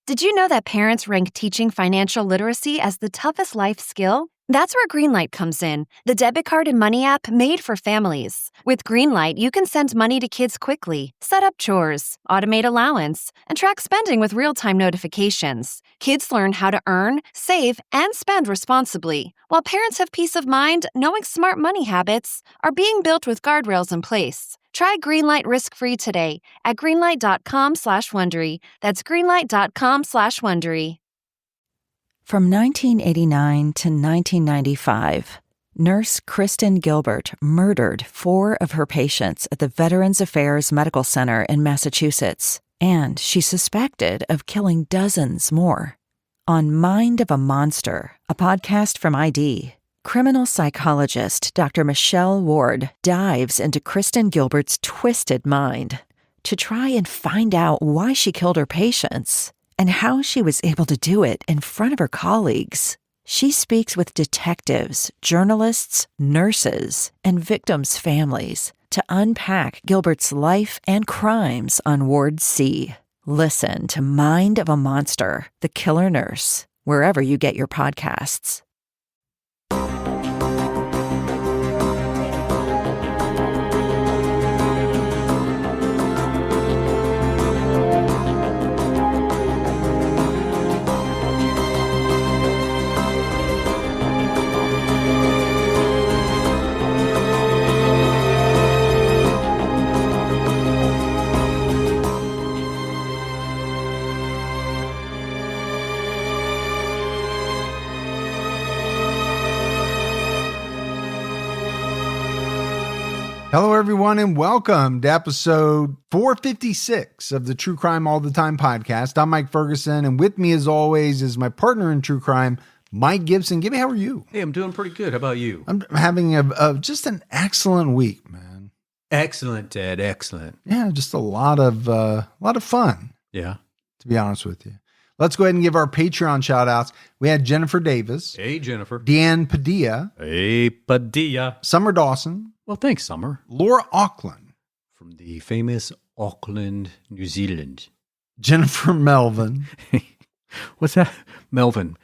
Did you know that parents rank teaching financial literacy as the toughest life skill? That's where Greenlight comes in, the debit card and money app made for families. With Greenlight, you can send money to kids quickly, set up chores, automate allowance, and track spending with real-time notifications. Kids learn how to earn, save, and spend responsibly, while parents have peace of mind knowing smart money habits are being built with guardrails in place. Try Greenlight risk-free today at greenlight.com/Wondery. That's greenlight.com/Wondery. From 1989 to 1995, Nurse Kristen Gilbert murdered 4 of her patients at the Veterans Affairs Medical Center in Massachusetts, and she's suspected of killing dozens more. On Mind of a Monster, a podcast from ID, criminal psychologist Dr. Michelle Ward dives into Kristen Gilbert's twisted mind to try and find out why she killed her patients and how she was able to do it in front of her colleagues. She speaks with detectives, journalists, nurses, and victims' families to unpack Gilbert's life and crimes on Ward C. Listen to Mind of a Monster, The Killer Nurse, wherever you get your podcasts. Hello, everyone, and welcome to episode 456 of the True Crime All the Time podcast. I'm Mike Ferguson, and with me, as always, is my partner in true crime, Mike Gibson. Gibby, how are you? Hey, I'm doing pretty good. How about you? I'm having just an excellent week, man. Excellent, Ted. Excellent. Yeah, just a lot of fun. Yeah. To be honest with you. Let's go ahead and give our Patreon shout outs. We had Jennifer Davis. Hey, Jennifer. Deanne Padilla. Hey, Padilla. Summer Dawson. Well, thanks, Summer. Laura Auckland. From the famous Auckland, New Zealand. Jennifer Melvin. What's that? Melvin.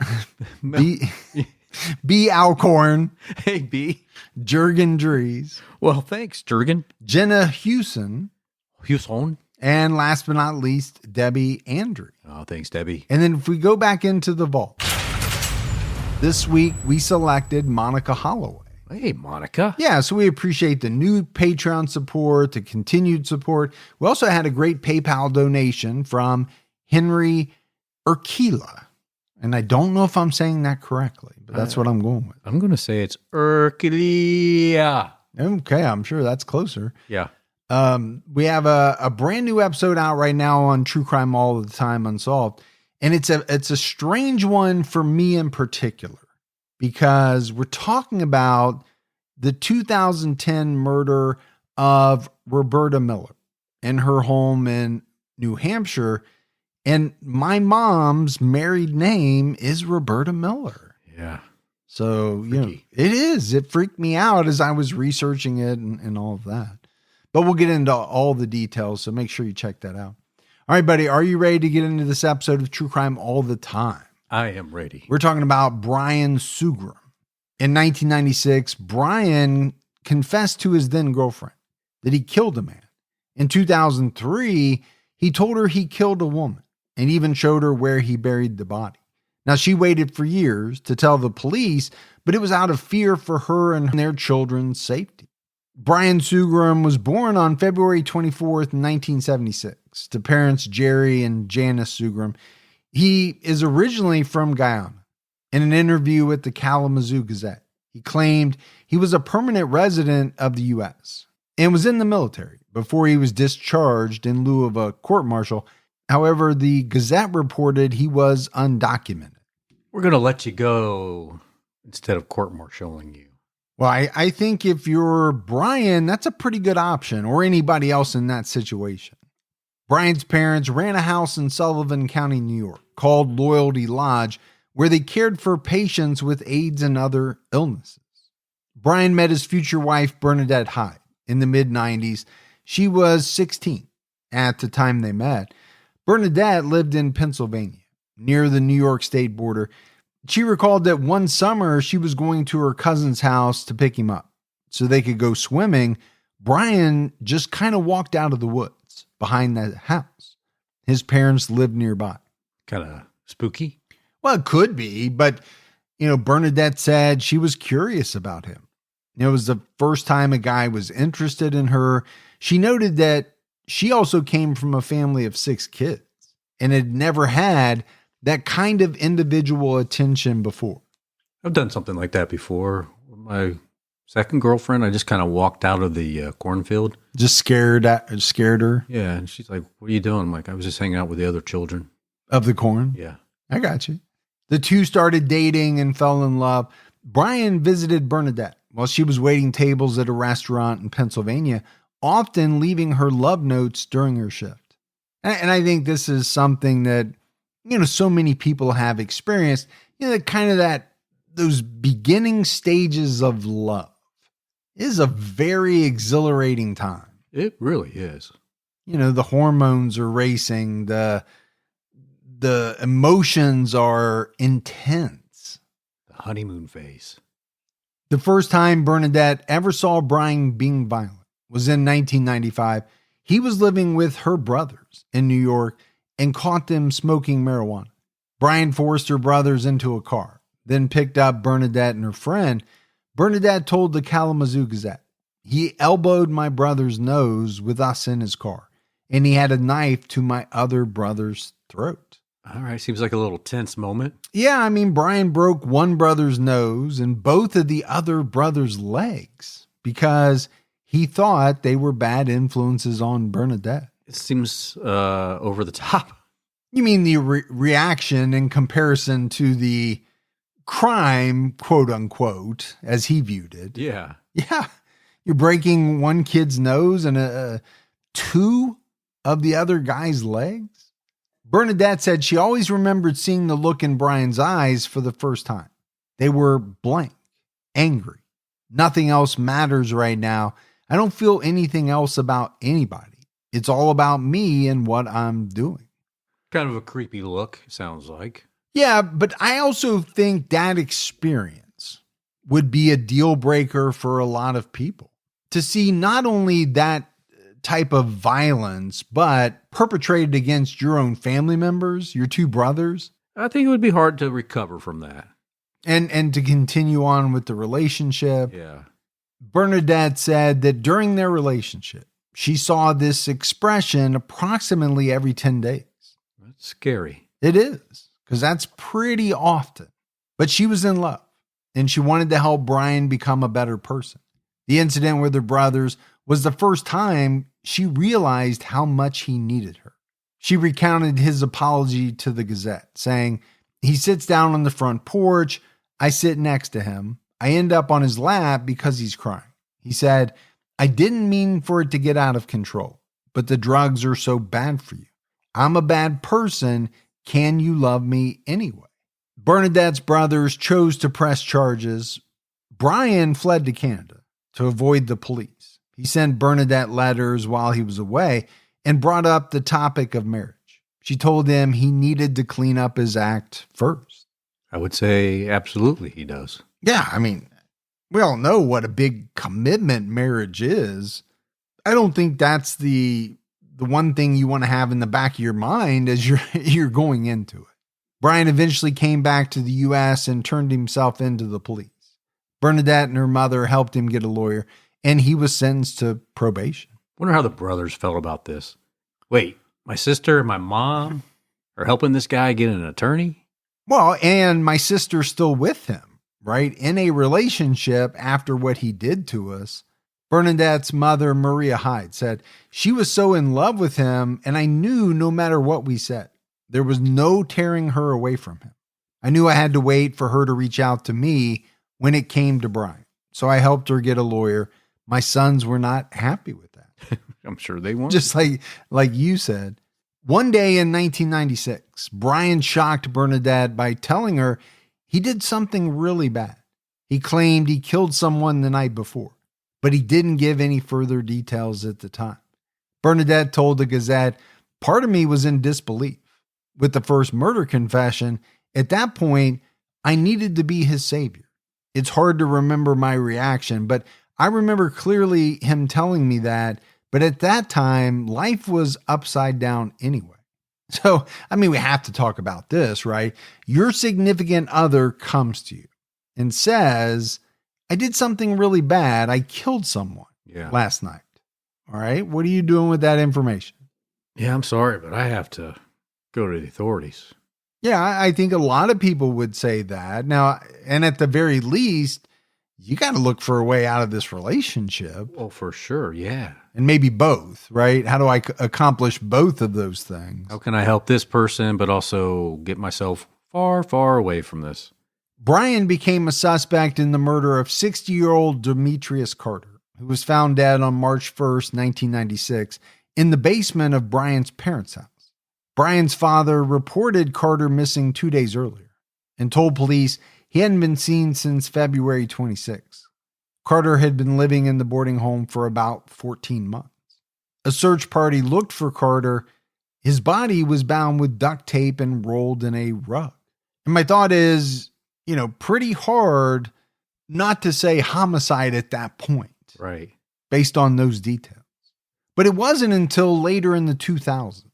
B. Alcorn. Hey, B. Jurgen Dries. Well, thanks, Jurgen. Jenna Hewson. Hewson. And last but not least, Debbie Andrew. Oh, thanks, Debbie. And then if we go back into the vault, this week we selected Monica Holloway. Hey, Monica. Yeah, so we appreciate the new Patreon support, the continued support. We also had a great PayPal donation from Henry Urquila. And I don't know if I'm saying that correctly, but that's what I'm going with. I'm going to say it's Urquila. Okay, I'm sure that's closer. Yeah. We have a brand new episode out right now on True Crime All the Time Unsolved. And it's a strange one for me in particular, because we're talking about the 2010 murder of Roberta Miller in her home in New Hampshire. And my mom's married name is Roberta Miller. Yeah. So, Freaky. you know, it is. It freaked me out as I was researching it and all of that. But we'll get into all the details, so make sure you check that out. All right, buddy, are you ready to get into this episode of True Crime All the Time? I am ready. We're talking about Brian Sugrim. In 1996, Brian confessed to his then girlfriend that he killed a man. In 2003, he told her he killed a woman and even showed her where he buried the body. Now, she waited for years to tell the police, but it was out of fear for her and their children's safety. Brian Sugrim was born on February 24th, 1976, to parents Jerry and Janice Sugrim. He is originally from Guyana. In an interview with the Kalamazoo Gazette, he claimed he was a permanent resident of the U.S. and was in the military before he was discharged in lieu of a court-martial. However, the Gazette reported he was undocumented. We're going to let you go instead of court-martialing you. Well, I think if you're Brian, that's a pretty good option, or anybody else in that situation. Brian's parents ran a house in Sullivan County, New York, called Loyalty Lodge, where they cared for patients with AIDS and other illnesses. Brian met his future wife, Bernadette Hyde, in the mid-90s. She was 16 at the time they met. Bernadette lived in Pennsylvania near the New York state border. She recalled that one summer she was going to her cousin's house to pick him up so they could go swimming. Brian just kind of walked out of the woods behind that house. His parents lived nearby. Kind of spooky? Well, it could be, but, Bernadette said she was curious about him. It was the first time a guy was interested in her. She noted that she also came from a family of 6 kids and had never had that kind of individual attention before. I've done something like that before. With my second girlfriend, I just kind of walked out of the cornfield. Just scared her? Yeah, and she's like, what are you doing? I'm like, I was just hanging out with the other children. Of the corn? Yeah. I got you. The two started dating and fell in love. Brian visited Bernadette while she was waiting tables at a restaurant in Pennsylvania, often leaving her love notes during her shift. And I think this is something that, so many people have experienced, those beginning stages of love is a very exhilarating time. It really is. The hormones are racing, the emotions are intense. The honeymoon phase. The first time Bernadette ever saw Brian being violent was in 1995. He was living with her brothers in New York and caught them smoking marijuana. Brian forced her brothers into a car, then picked up Bernadette and her friend. Bernadette told the Kalamazoo Gazette, "He elbowed my brother's nose with us in his car, and he had a knife to my other brother's throat." All right. Seems like a little tense moment. Yeah, Brian broke one brother's nose and both of the other brother's legs because he thought they were bad influences on Bernadette. It seems over the top. You mean the reaction in comparison to the crime, quote unquote, as he viewed it? Yeah. Yeah. You're breaking one kid's nose and 2 of the other guy's legs? Bernadette said she always remembered seeing the look in Brian's eyes for the first time. They were blank, angry. Nothing else matters right now. I don't feel anything else about anybody. It's all about me and what I'm doing. Kind of a creepy look, sounds like. Yeah, but I also think that experience would be a deal breaker for a lot of people. To see not only that type of violence, but perpetrated against your own family members, your 2 brothers. I think it would be hard to recover from that. And to continue on with the relationship. Yeah. Bernadette said that during their relationship, she saw this expression approximately every 10 days. That's scary. It is, because that's pretty often. But she was in love, and she wanted to help Brian become a better person. The incident with her brothers was the first time she realized how much he needed her. She recounted his apology to the Gazette, saying, "He sits down on the front porch. I sit next to him. I end up on his lap because he's crying. He said, 'I didn't mean for it to get out of control, but the drugs are so bad for you. I'm a bad person. Can you love me anyway?'" Bernadette's brothers chose to press charges. Brian fled to Canada to avoid the police. He sent Bernadette letters while he was away and brought up the topic of marriage. She told him he needed to clean up his act first. I would say absolutely he does. Yeah, we all know what a big commitment marriage is. I don't think that's the one thing you want to have in the back of your mind as you're going into it. Brian eventually came back to the U.S. and turned himself into the police. Bernadette and her mother helped him get a lawyer, and he was sentenced to probation. Wonder how the brothers felt about this. Wait, my sister and my mom are helping this guy get an attorney? Well, and my sister's still with him, right? In a relationship after what he did to us. Bernadette's mother, Maria Hyde, said, "She was so in love with him, and I knew no matter what we said, there was no tearing her away from him. I knew I had to wait for her to reach out to me when it came to Brian. So I helped her get a lawyer. My sons were not happy with that." I'm sure they weren't. Just like you said. One day in 1996, Brian shocked Bernadette by telling her he did something really bad. He claimed he killed someone the night before, but he didn't give any further details at the time. Bernadette told the Gazette, "Part of me was in disbelief. with the first murder confession, at that point, I needed to be his savior. It's hard to remember my reaction, but I remember clearly him telling me that. But at that time, life was upside down anyway. So, I mean, we have to talk about this, right? Your significant other comes to you and says, I did something really bad. I killed someone last night. All right. What are you doing with that information? Yeah, I'm sorry, but I have to go to the authorities. Yeah, I think a lot of people would say that. Now, and at the very least, you got to look for a way out of this relationship. Well, for sure, yeah. And maybe both, right? How do I accomplish both of those things? How can I help this person, but also get myself far, far away from this? Brian became a suspect in the murder of 60-year-old Demetrius Carter, who was found dead on March 1st, 1996, in the basement of Brian's parents' house. Brian's father reported Carter missing 2 days earlier and told police he hadn't been seen since February 26. Carter had been living in the boarding home for about 14 months. A search party looked for Carter. His body was bound with duct tape and rolled in a rug. And my thought is, pretty hard not to say homicide at that point. Right. Based on those details. But it wasn't until later in the 2000s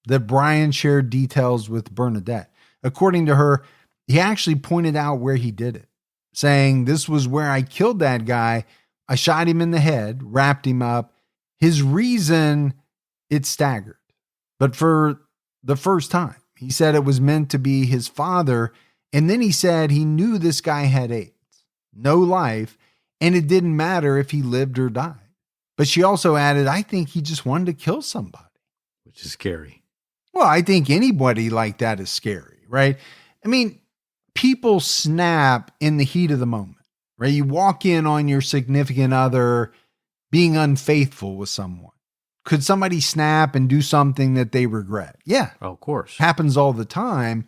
that Brian shared details with Bernadette. According to her, he actually pointed out where he did it, saying, this was where I killed that guy. I shot him in the head, wrapped him up. His reason, it staggered. But for the first time, he said it was meant to be his father. And then he said he knew this guy had AIDS, no life, and it didn't matter if he lived or died. But she also added, I think he just wanted to kill somebody. Which is scary. Well, I think anybody like that is scary, right? I mean, people snap in the heat of the moment, right? You walk in on your significant other being unfaithful with someone. Could somebody snap and do something that they regret? Yeah. Oh, of course. Happens all the time.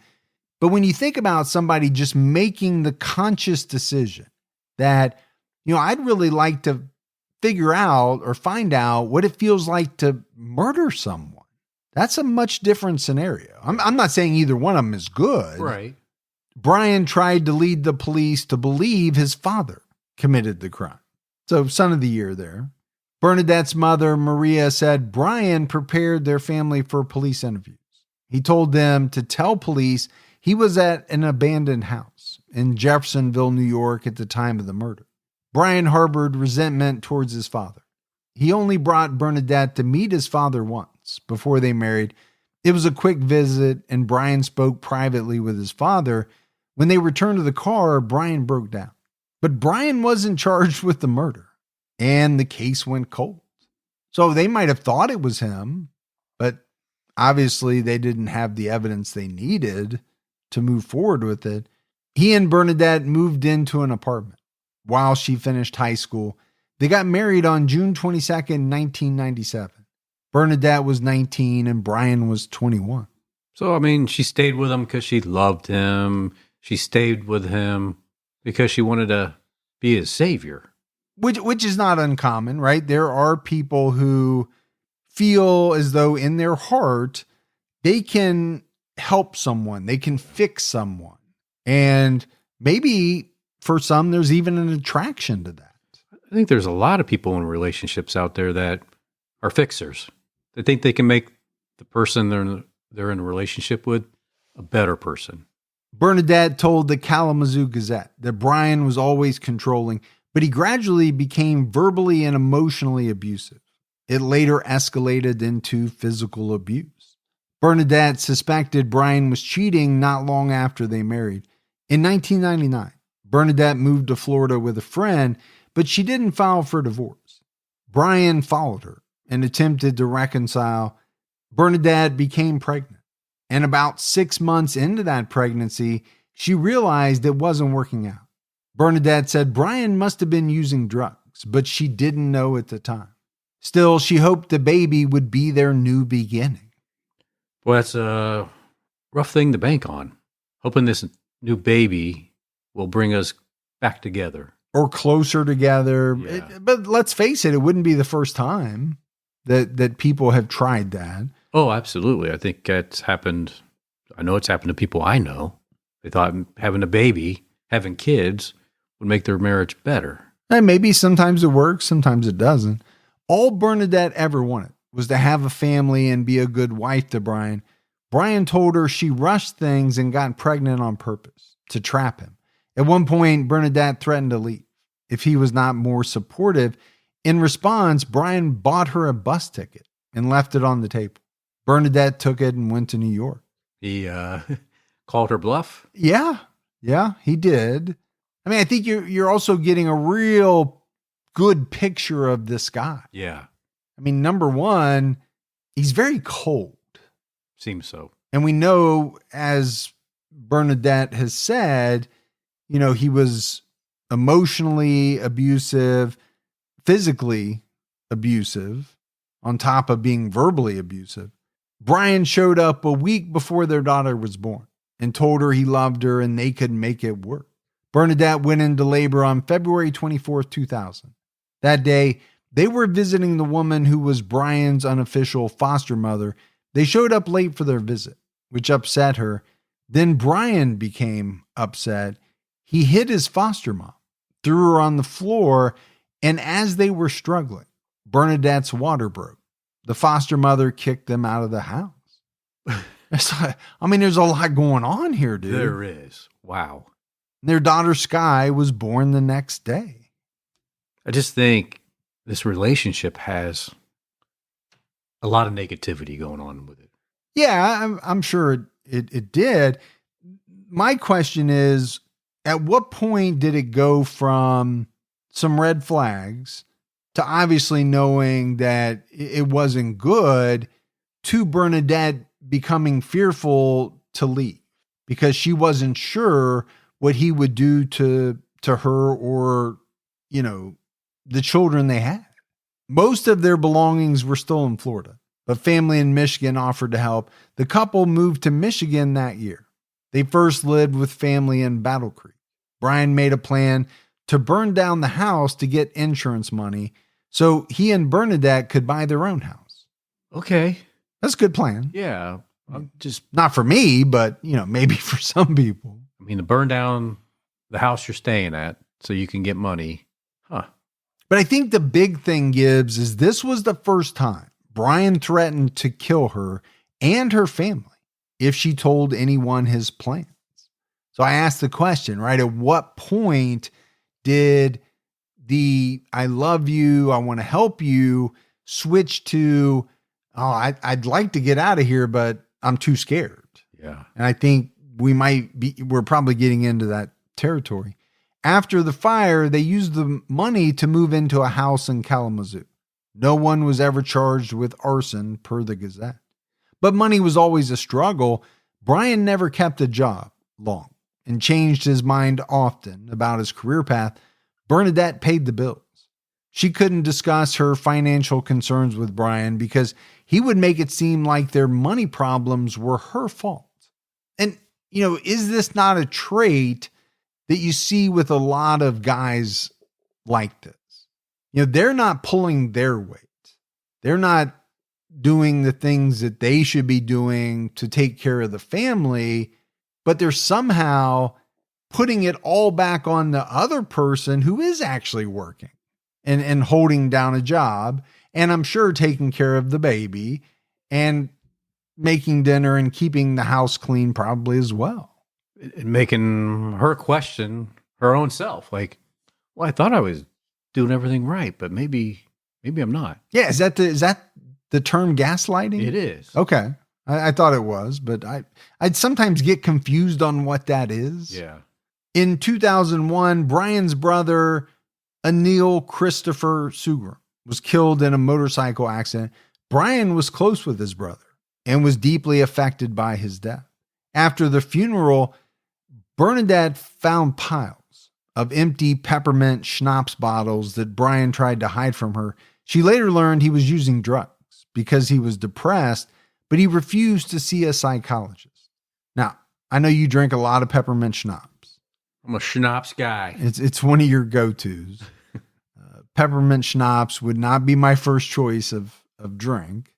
But when you think about somebody just making the conscious decision that, I'd really like to figure out or find out what it feels like to murder someone. That's a much different scenario. I'm not saying either one of them is good. Right. Brian tried to lead the police to believe his father committed the crime. So, son of the year there. Bernadette's mother, Maria, said Brian prepared their family for police interviews. He told them to tell police he was at an abandoned house in Jeffersonville, New York at the time of the murder. Brian harbored resentment towards his father. He only brought Bernadette to meet his father once before they married. It was a quick visit, and Brian spoke privately with his father. When they returned to the car, Brian broke down. But Brian wasn't charged with the murder, and the case went cold. So they might have thought it was him, but obviously they didn't have the evidence they needed to move forward with it. He and Bernadette moved into an apartment while she finished high school. They got married on June 22nd, 1997. Bernadette was 19 and Brian was 21. So, she stayed with him because she loved him. She stayed with him because she wanted to be his savior. Which is not uncommon, right? There are people who feel as though in their heart, they can help someone. They can fix someone. And maybe for some, there's even an attraction to that. I think there's a lot of people in relationships out there that are fixers. They think they can make the person they're in a relationship with a better person. Bernadette told the Kalamazoo Gazette that Brian was always controlling, but he gradually became verbally and emotionally abusive. It later escalated into physical abuse. Bernadette suspected Brian was cheating not long after they married. In 1999, Bernadette moved to Florida with a friend, but she didn't file for divorce. Brian followed her and attempted to reconcile. Bernadette became pregnant. And about 6 months into that pregnancy, she realized it wasn't working out. Bernadette said Brian must have been using drugs, but she didn't know at the time. Still, she hoped the baby would be their new beginning. Well, that's a rough thing to bank on. Hoping this new baby will bring us back together. Or closer together. Yeah. But let's face it, it wouldn't be the first time that people have tried that. Oh, absolutely. I think that's happened I know it's happened to people I know. They thought having a baby, having kids would make their marriage better. And maybe sometimes it works, sometimes it doesn't. All Bernadette ever wanted was to have a family and be a good wife to Brian. Brian told her she rushed things and got pregnant on purpose to trap him. At one point, Bernadette threatened to leave if he was not more supportive. In response, Brian bought her a bus ticket and left it on the table. Bernadette took it and went to New York. He called her bluff? Yeah, he did. I mean, I think you're also getting a real good picture of this guy. Yeah. I mean, number one, he's very cold. Seems so. And we know, as Bernadette has said, he was emotionally abusive, physically abusive, on top of being verbally abusive. Brian showed up a week before their daughter was born and told her he loved her and they could make it work. Bernadette went into labor on February 24th, 2000. That day, they were visiting the woman who was Brian's unofficial foster mother. They showed up late for their visit, which upset her. Then Brian became upset. He hit his foster mom, threw her on the floor, and as they were struggling, Bernadette's water broke. The foster mother kicked them out of the house. There's a lot going on here, dude. There is. Wow. Their daughter, Sky, was born the next day. I just think this relationship has a lot of negativity going on with it. Yeah, I'm sure it did. My question is, at what point did it go from some red flags to obviously knowing that it wasn't good to Bernadette becoming fearful to leave because she wasn't sure what he would do to her or, the children they had? Most of their belongings were still in Florida, but family in Michigan offered to help. The couple moved to Michigan that year. They first lived with family in Battle Creek. Brian made a plan to burn down the house to get insurance money so he and Bernadette could buy their own house. Okay. That's a good plan. Yeah. I'm just not for me, but maybe for some people. I mean, to burn down the house you're staying at so you can get money. Huh. But I think the big thing, Gibbs, is this was the first time Brian threatened to kill her and her family if she told anyone his plans. So I asked the question, right? At what point did the I love you, I want to help you switch to, I'd like to get out of here, but I'm too scared. Yeah. And I think we're probably getting into that territory. After the fire, they used the money to move into a house in Kalamazoo. No one was ever charged with arson per the Gazette. But money was always a struggle. Brian never kept a job long and changed his mind often about his career path. Bernadette paid the bills. She couldn't discuss her financial concerns with Brian because he would make it seem like their money problems were her fault. And, is this not a trait that you see with a lot of guys like this? They're not pulling their weight. They're not doing the things that they should be doing to take care of the family, but they're somehow putting it all back on the other person who is actually working and holding down a job. And I'm sure taking care of the baby and making dinner and keeping the house clean probably as well. Making her question her own self. Like, well, I thought I was doing everything right, but maybe I'm not. Yeah. Is that the term gaslighting? It is. Okay. I thought it was, but I'd sometimes get confused on what that is. Yeah. In 2001, Brian's brother, Anil Christopher Sugrim, was killed in a motorcycle accident. Brian was close with his brother and was deeply affected by his death. After the funeral, Bernadette found piles of empty peppermint schnapps bottles that Brian tried to hide from her. She later learned he was using drugs because he was depressed, but he refused to see a psychologist. Now, I know you drink a lot of peppermint schnapps. I'm a schnapps guy. It's one of your go-tos. Peppermint schnapps would not be my first choice of drink.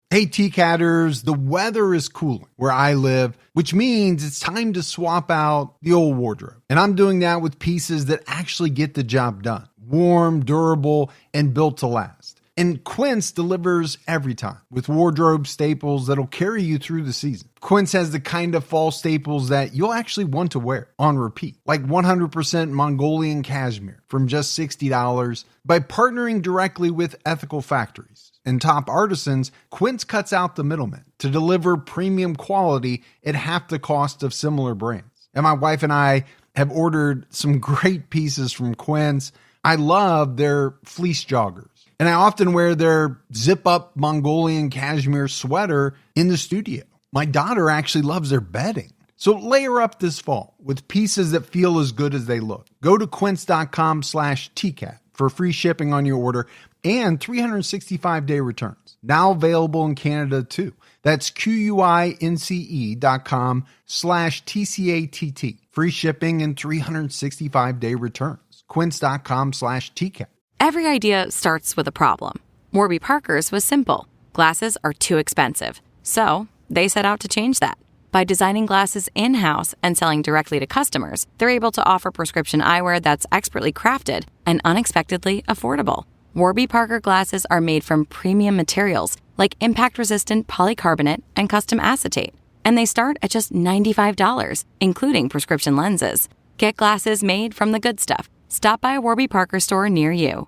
Hey, TCATers, the weather is cooling where I live, which means it's time to swap out the old wardrobe. And I'm doing that with pieces that actually get the job done. Warm, durable, and built to last. And Quince delivers every time with wardrobe staples that'll carry you through the season. Quince has the kind of fall staples that you'll actually want to wear on repeat, like 100% Mongolian cashmere from just $60. By partnering directly with ethical factories and top artisans, Quince cuts out the middleman to deliver premium quality at half the cost of similar brands. And my wife and I have ordered some great pieces from Quince. I love their fleece joggers. And I often wear their zip-up Mongolian cashmere sweater in the studio. My daughter actually loves their bedding. So layer up this fall with pieces that feel as good as they look. Go to quince.com/TCAT for free shipping on your order and 365-day returns. Now available in Canada too. That's QUINCE.com/TCATT. Free shipping and 365-day returns. Quince.com/TCAT. Every idea starts with a problem. Warby Parker's was simple. Glasses are too expensive. So they set out to change that. By designing glasses in-house and selling directly to customers, they're able to offer prescription eyewear that's expertly crafted and unexpectedly affordable. Warby Parker glasses are made from premium materials like impact-resistant polycarbonate and custom acetate. And they start at just $95, including prescription lenses. Get glasses made from the good stuff. Stop by a Warby Parker store near you.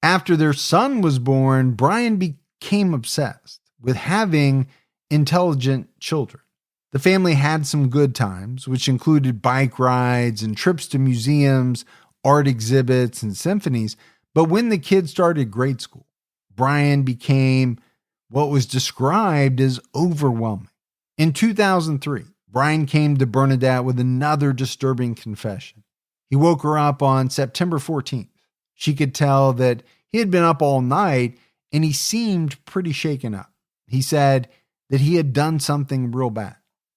After their son was born, Brian became obsessed with having intelligent children. The family had some good times, which included bike rides and trips to museums, art exhibits, and symphonies. But when the kids started grade school, Brian became what was described as overwhelming. In 2003, Brian came to Bernadette with another disturbing confession. He woke her up on September 14th. She could tell that he had been up all night and he seemed pretty shaken up. He said that he had done something real bad.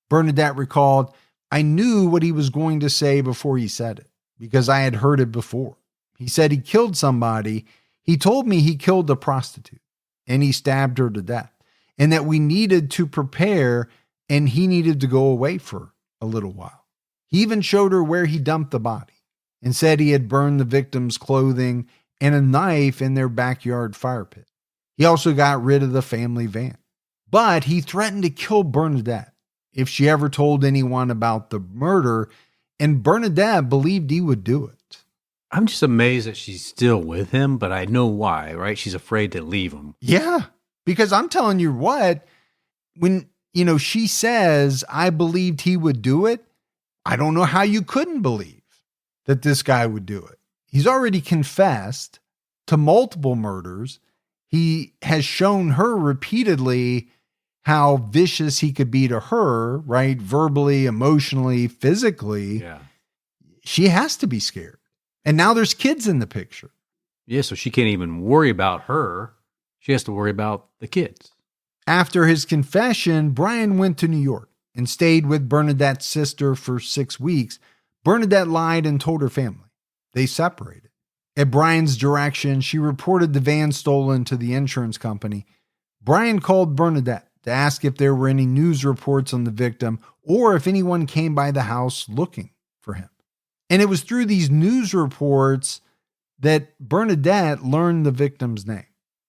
Bernadette recalled, "I knew what he was going to say before he said it because I had heard it before. He said he killed somebody. He told me he killed a prostitute and he stabbed her to death and that we needed to prepare and he needed to go away for a little while. He even showed her where he dumped the body and said he had burned the victim's clothing and a knife in their backyard fire pit. He also got rid of the family van. But he threatened to kill Bernadette if she ever told anyone about the murder, and Bernadette believed he would do it." I'm just amazed that she's still with him, but I know why, right? She's afraid to leave him. Yeah, because I'm telling you what, when, she says, "I believed he would do it," I don't know how you couldn't believe that this guy would do it. He's already confessed to multiple murders. He has shown her repeatedly how vicious he could be to her, right? Verbally, emotionally, physically. Yeah. She has to be scared. And now there's kids in the picture. Yeah, so she can't even worry about her. She has to worry about the kids. After his confession, Brian went to New York and stayed with Bernadette's sister for 6 weeks. Bernadette lied and told her family. They separated. At Brian's direction, she reported the van stolen to the insurance company. Brian called Bernadette to ask if there were any news reports on the victim or if anyone came by the house looking for him. And it was through these news reports that Bernadette learned the victim's name.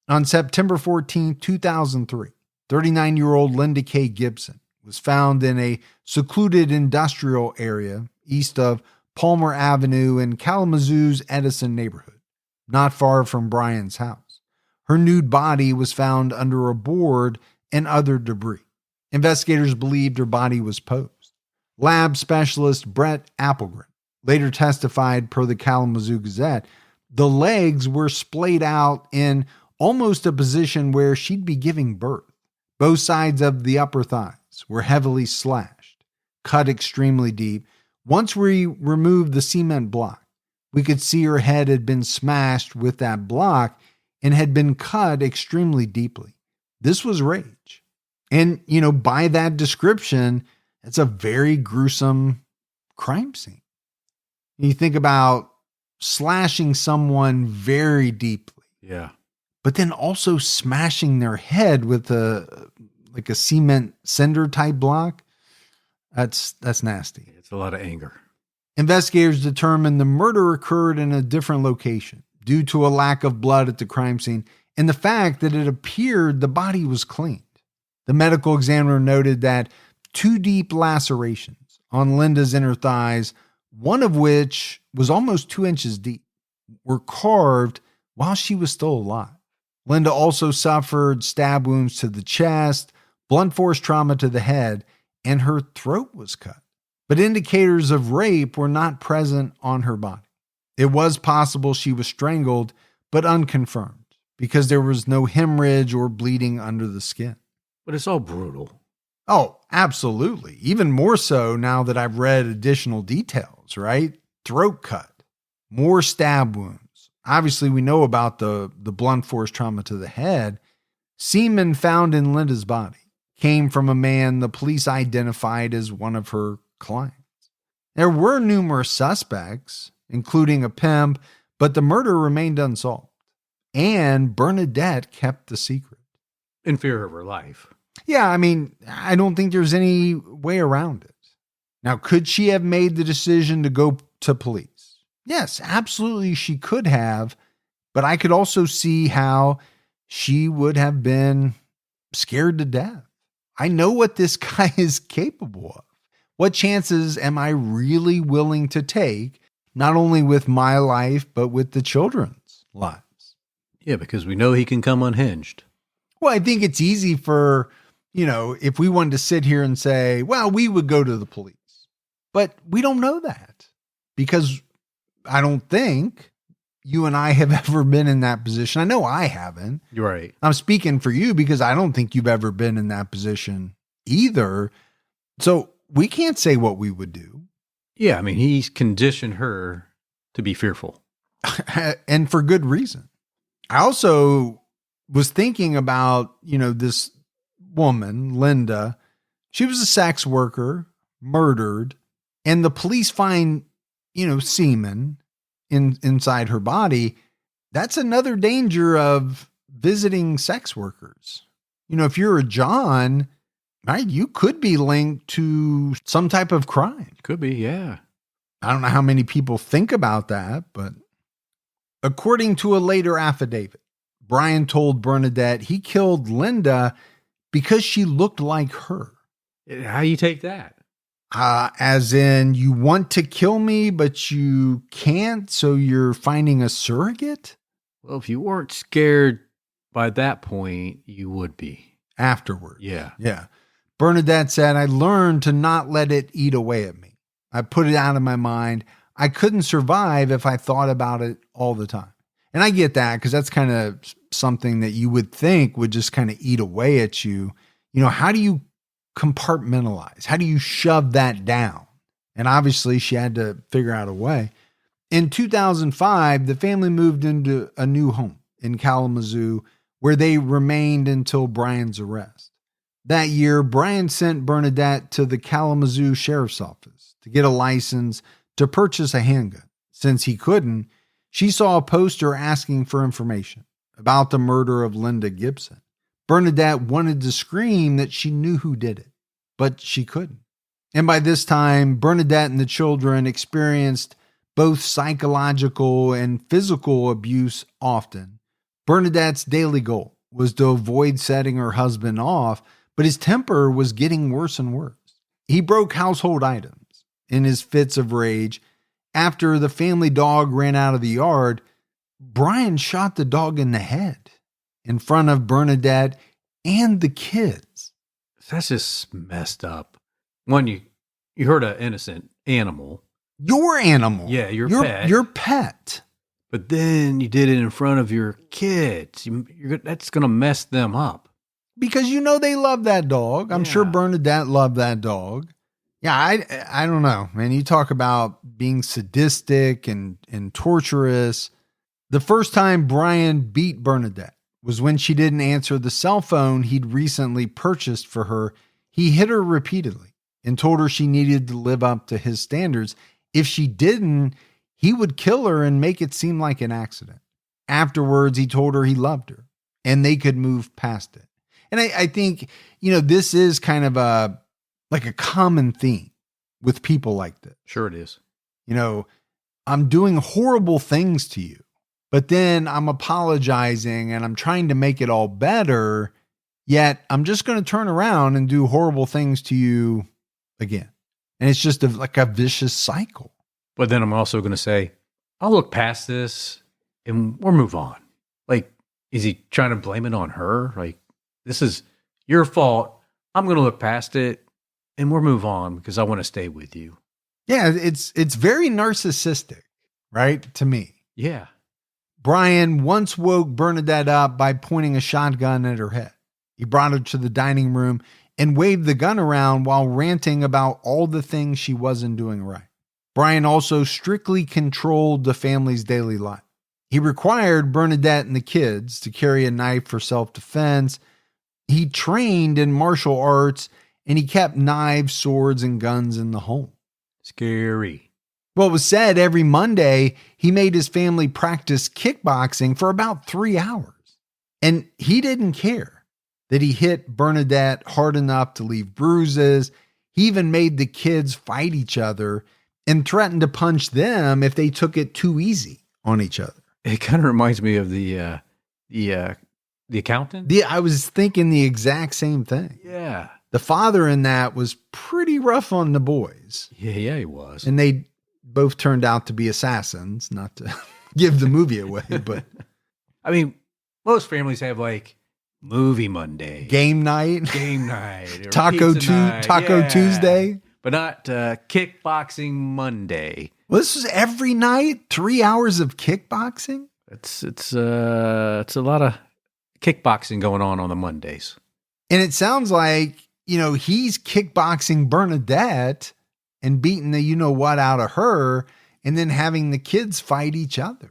On September 14, 2003, 39-year-old Linda K. Gibson was found in a secluded industrial area east of Palmer Avenue in Kalamazoo's Edison neighborhood, not far from Brian's house. Her nude body was found under a board and other debris. Investigators believed her body was posed. Lab specialist Brett Applegren later testified per the Kalamazoo Gazette, the legs were splayed out in almost a position where she'd be giving birth. Both sides of the upper thighs were heavily slashed, cut extremely deep. Once we removed the cement block, we could see her head had been smashed with that block and had been cut extremely deeply. This was rage. And, by that description, it's a very gruesome crime scene. You think about slashing someone very deeply. Yeah. but then also smashing their head with a cement cinder type block. That's nasty. It's a lot of anger. Investigators determined the murder occurred in a different location due to a lack of blood at the crime scene and the fact that it appeared the body was cleaned. The medical examiner noted that 2 deep lacerations on Linda's inner thighs, one of which was almost 2 inches deep, were carved while she was still alive. Linda also suffered stab wounds to the chest, blunt force trauma to the head, and her throat was cut. But indicators of rape were not present on her body. It was possible she was strangled, but unconfirmed, because there was no hemorrhage or bleeding under the skin. But it's all brutal. Oh, absolutely. Even more so now that I've read additional details, right? Throat cut, more stab wounds. Obviously, we know about the blunt force trauma to the head. Semen found in Linda's body came from a man the police identified as one of her clients. There were numerous suspects, including a pimp, but the murder remained unsolved. And Bernadette kept the secret. In fear of her life. Yeah, I mean, I don't think there's any way around it. Now, could she have made the decision to go to police? Yes, absolutely she could have, but I could also see how she would have been scared to death. I know what this guy is capable of. What chances am I really willing to take, not only with my life, but with the children's lives? Yeah, because we know he can come unhinged. Well, I think it's easy for, if we wanted to sit here and say, well, we would go to the police. But we don't know that because I don't think you and I have ever been in that position. I know I haven't. You're right. I'm speaking for you because I don't think you've ever been in that position either. So we can't say what we would do. Yeah, I mean, he's conditioned her to be fearful. And for good reason. I also was thinking about, this woman, Linda. She was a sex worker, murdered, and the police find, semen inside her body. That's another danger of visiting sex workers. If you're a John, right, you could be linked to some type of crime. Could be, yeah. I don't know how many people think about that, but according to a later affidavit, Brian told Bernadette he killed Linda because she looked like her. How you take that? As in, you want to kill me, but you can't, so you're finding a surrogate? Well, if you weren't scared by that point, you would be. Afterwards. Yeah. Yeah. Bernadette said, I learned to not let it eat away at me. I put it out of my mind. I couldn't survive if I thought about it all the time. And I get that because that's kind of something that you would think would just kind of eat away at you. How do you compartmentalize? How do you shove that down? And obviously she had to figure out a way. In 2005, the family moved into a new home in Kalamazoo where they remained until Brian's arrest. That year, Brian sent Bernadette to the Kalamazoo Sheriff's Office to get a license to purchase a handgun. Since he couldn't, she saw a poster asking for information about the murder of Linda Gibson. Bernadette wanted to scream that she knew who did it, but she couldn't. And by this time, Bernadette and the children experienced both psychological and physical abuse often. Bernadette's daily goal was to avoid setting her husband off, but his temper was getting worse and worse. He broke household items in his fits of rage. After the family dog ran out of the yard, Brian shot the dog in the head in front of Bernadette and the kids. That's just messed up. One, you hurt an innocent animal. Your animal. Yeah, your pet. Your pet. But then you did it in front of your kids. That's going to mess them up. Because they love that dog. I'm sure Bernadette loved that dog. Yeah, I don't know, man. You talk about being sadistic and torturous. The first time Brian beat Bernadette was when she didn't answer the cell phone he'd recently purchased for her. He hit her repeatedly and told her she needed to live up to his standards. If she didn't, he would kill her and make it seem like an accident. Afterwards, he told her he loved her and they could move past it. And I think, this is kind of a common theme with people like this. Sure it is. I'm doing horrible things to you, but then I'm apologizing and I'm trying to make it all better. Yet I'm just going to turn around and do horrible things to you again. And it's just a vicious cycle. But then I'm also going to say, I'll look past this and we'll move on. Like, is he trying to blame it on her? Like, this is your fault. I'm going to look past it and we'll move on because I want to stay with you. Yeah, it's very narcissistic, right? To me. Yeah. Brian once woke Bernadette up by pointing a shotgun at her head. He brought her to the dining room and waved the gun around while ranting about all the things she wasn't doing right. Brian also strictly controlled the family's daily life. He required Bernadette and the kids to carry a knife for self-defense. He trained in martial arts, and he kept knives, swords, and guns in the home. Scary. Well, it was said every Monday he made his family practice kickboxing for about 3 hours. And he didn't care that he hit Bernadette hard enough to leave bruises. He even made the kids fight each other and threatened to punch them if they took it too easy on each other. It kind of reminds me of the accountant. I was thinking the exact same thing. Yeah. The father in that was pretty rough on the boys. Yeah, he was. And they both turned out to be assassins, not to give the movie away, but I mean, most families have like movie Monday, game night, or Taco Tuesday, but not kickboxing Monday. Well, this was every night, 3 hours of kickboxing. It's a lot of kickboxing going on the Mondays. And it sounds like, he's kickboxing Bernadette and beating the you-know-what out of her and then having the kids fight each other.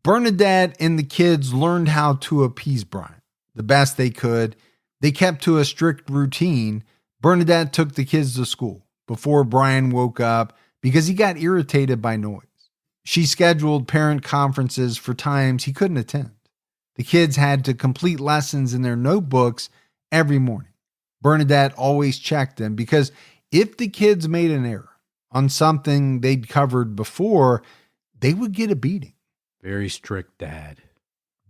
Bernadette and the kids learned how to appease Brian the best they could. They kept to a strict routine. Bernadette took the kids to school before Brian woke up because he got irritated by noise. She scheduled parent conferences for times he couldn't attend. The kids had to complete lessons in their notebooks every morning. Bernadette always checked them because if the kids made an error on something they'd covered before, they would get a beating. Very strict dad.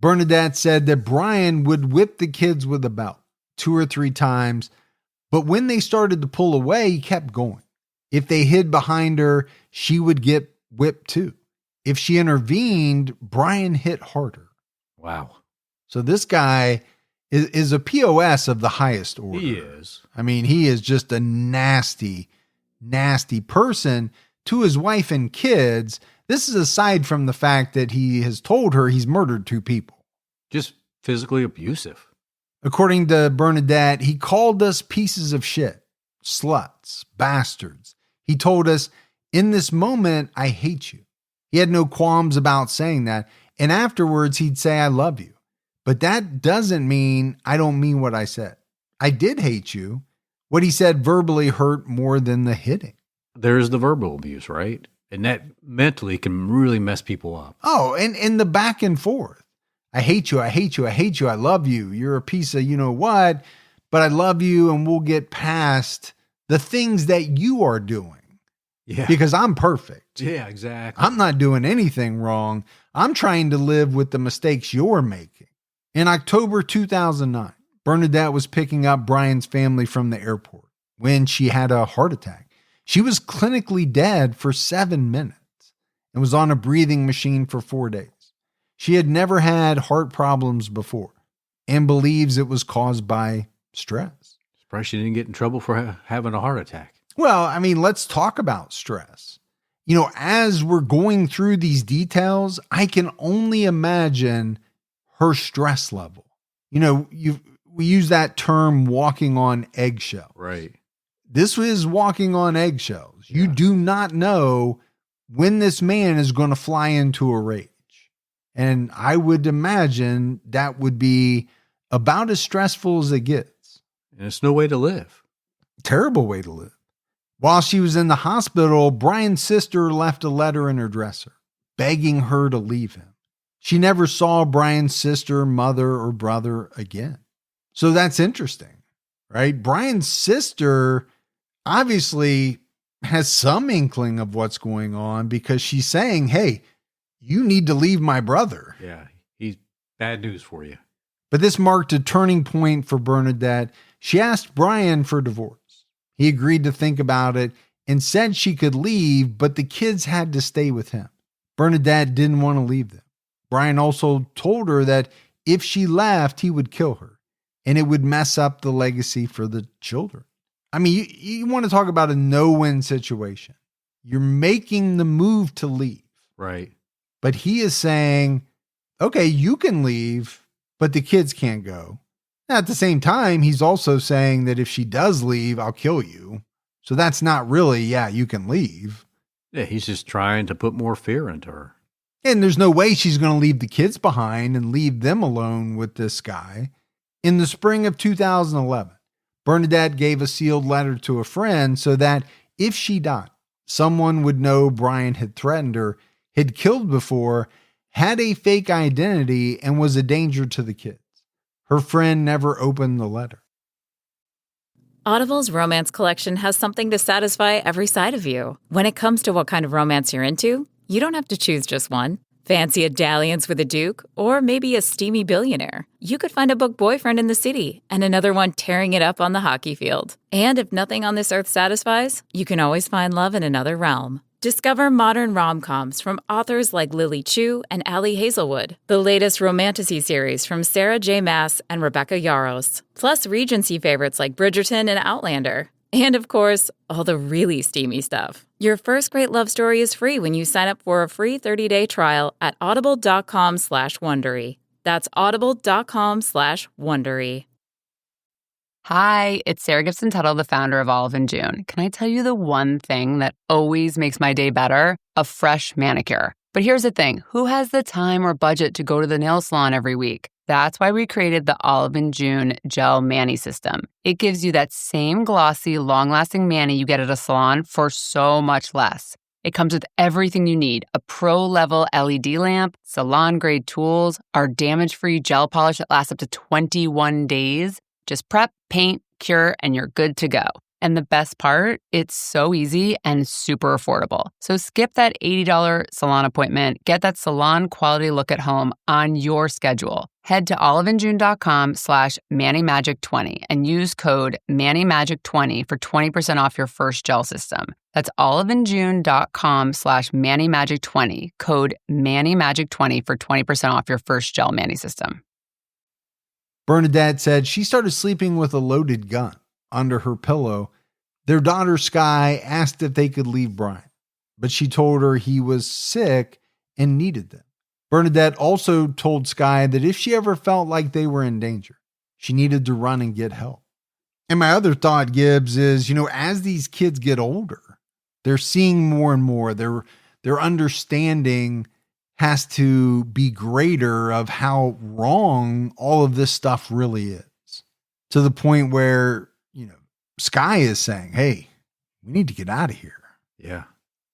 Bernadette said that Brian would whip the kids with a belt 2 or 3 times, but when they started to pull away, he kept going. If they hid behind her, she would get whipped too. If she intervened, Brian hit harder. Wow. So this guy is a POS of the highest order. He is. I mean, he is just a nasty, nasty person to his wife and kids. This is aside from the fact that he has told her he's murdered 2 people. Just physically abusive. According to Bernadette, he called us pieces of shit, sluts, bastards. He told us, in this moment, I hate you. He had no qualms about saying that. And afterwards, he'd say, I love you. But that doesn't mean I don't mean what I said. I did hate you. What he said verbally hurt more than the hitting. There's the verbal abuse, right? And that mentally can really mess people up. Oh, and the back and forth. I hate you. I hate you. I hate you. I love you. You're a piece of you know what, but I love you and we'll get past the things that you are doing. Yeah. Because I'm perfect. Yeah, exactly. I'm not doing anything wrong. I'm trying to live with the mistakes you're making. In October 2009, Bernadette was picking up Brian's family from the airport when she had a heart attack. She was clinically dead for 7 minutes and was on a breathing machine for 4 days. She had never had heart problems before and believes it was caused by stress. Surprised she didn't get in trouble for having a heart attack. Well, I mean, let's talk about stress. You know, as we're going through these details, I can only imagine her stress level. You know, we use that term walking on eggshells. Right. This is walking on eggshells. You do not know when this man is going to fly into a rage. And I would imagine that would be about as stressful as it gets. And it's no way to live. Terrible way to live. While she was in the hospital, Brian's sister left a letter in her dresser, begging her to leave him. She never saw Brian's sister, mother, or brother again. So that's interesting, right? Brian's sister obviously has some inkling of what's going on because she's saying, hey, you need to leave my brother. Yeah, he's bad news for you. But this marked a turning point for Bernadette. She asked Brian for divorce. He agreed to think about it and said she could leave, but the kids had to stay with him. Bernadette didn't want to leave them. Brian also told her that if she left, he would kill her, and it would mess up the legacy for the children. I mean, you want to talk about a no-win situation. You're making the move to leave. Right. But he is saying, okay, you can leave, but the kids can't go. Now, at the same time, he's also saying that if she does leave, I'll kill you. So that's not really, yeah, you can leave. Yeah, he's just trying to put more fear into her. And there's no way she's going to leave the kids behind and leave them alone with this guy. In the spring of 2011, Bernadette gave a sealed letter to a friend so that if she died, someone would know Brian had threatened her, had killed before, had a fake identity, and was a danger to the kids. Her friend never opened the letter. Audible's romance collection has something to satisfy every side of you. When it comes to what kind of romance you're into, you don't have to choose just one. Fancy a dalliance with a duke, or maybe a steamy billionaire. You could find a book boyfriend in the city and another one tearing it up on the hockey field. And if nothing on this earth satisfies, you can always find love in another realm. Discover modern rom-coms from authors like Lily Chu and Ali Hazelwood, the latest romantasy series from Sarah J. Maas and Rebecca Yarros, plus Regency favorites like Bridgerton and Outlander. And of course, all the really steamy stuff. Your first great love story is free when you sign up for a free 30-day trial at audible.com/Wondery. That's audible.com/Wondery. Hi, it's Sarah Gibson Tuttle, the founder of Olive & June. Can I tell you the one thing that always makes my day better? A fresh manicure. But here's the thing. Who has the time or budget to go to the nail salon every week? That's why we created the Olive & June Gel Mani System. It gives you that same glossy, long-lasting mani you get at a salon for so much less. It comes with everything you need, a pro-level LED lamp, salon-grade tools, our damage-free gel polish that lasts up to 21 days. Just prep, paint, cure, and you're good to go. And the best part, it's so easy and super affordable. So skip that $80 salon appointment. Get that salon quality look at home on your schedule. Head to oliveandjune.com/ManiMagic20 and use code ManiMagic20 for 20% off your first gel system. That's oliveandjune.com/ManiMagic20, code ManiMagic20 for 20% off your first gel mani system. Bernadette said she started sleeping with a loaded gun under her pillow. Their daughter, Sky, asked if they could leave Brian, but she told her he was sick and needed them. Bernadette also told Sky that if she ever felt like they were in danger, she needed to run and get help. And my other thought, Gibbs, is, as these kids get older, they're seeing more and more. Their understanding has to be greater of how wrong all of this stuff really is, to the point where, Sky is saying, hey, we need to get out of here. Yeah.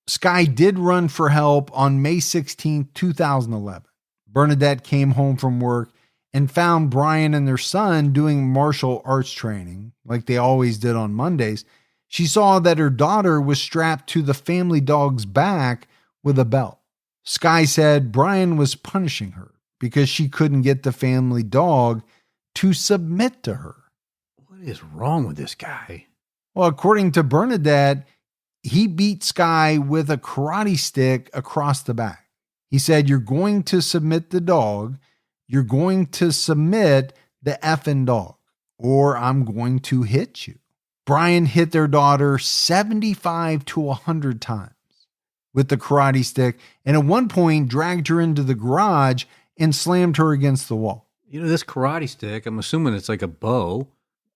Sky did run for help on May 16, 2011. Bernadette came home from work and found Brian and their son doing martial arts training like they always did on Mondays. She saw that her daughter was strapped to the family dog's back with a belt. Sky said Brian was punishing her because she couldn't get the family dog to submit to her. What is wrong with this guy? Well, according to Bernadette, he beat Sky with a karate stick across the back. He said, you're going to submit the dog. You're going to submit the effing dog, or I'm going to hit you. Brian hit their daughter 75 to 100 times with the karate stick, and at one point dragged her into the garage and slammed her against the wall. This karate stick, I'm assuming it's like a bow.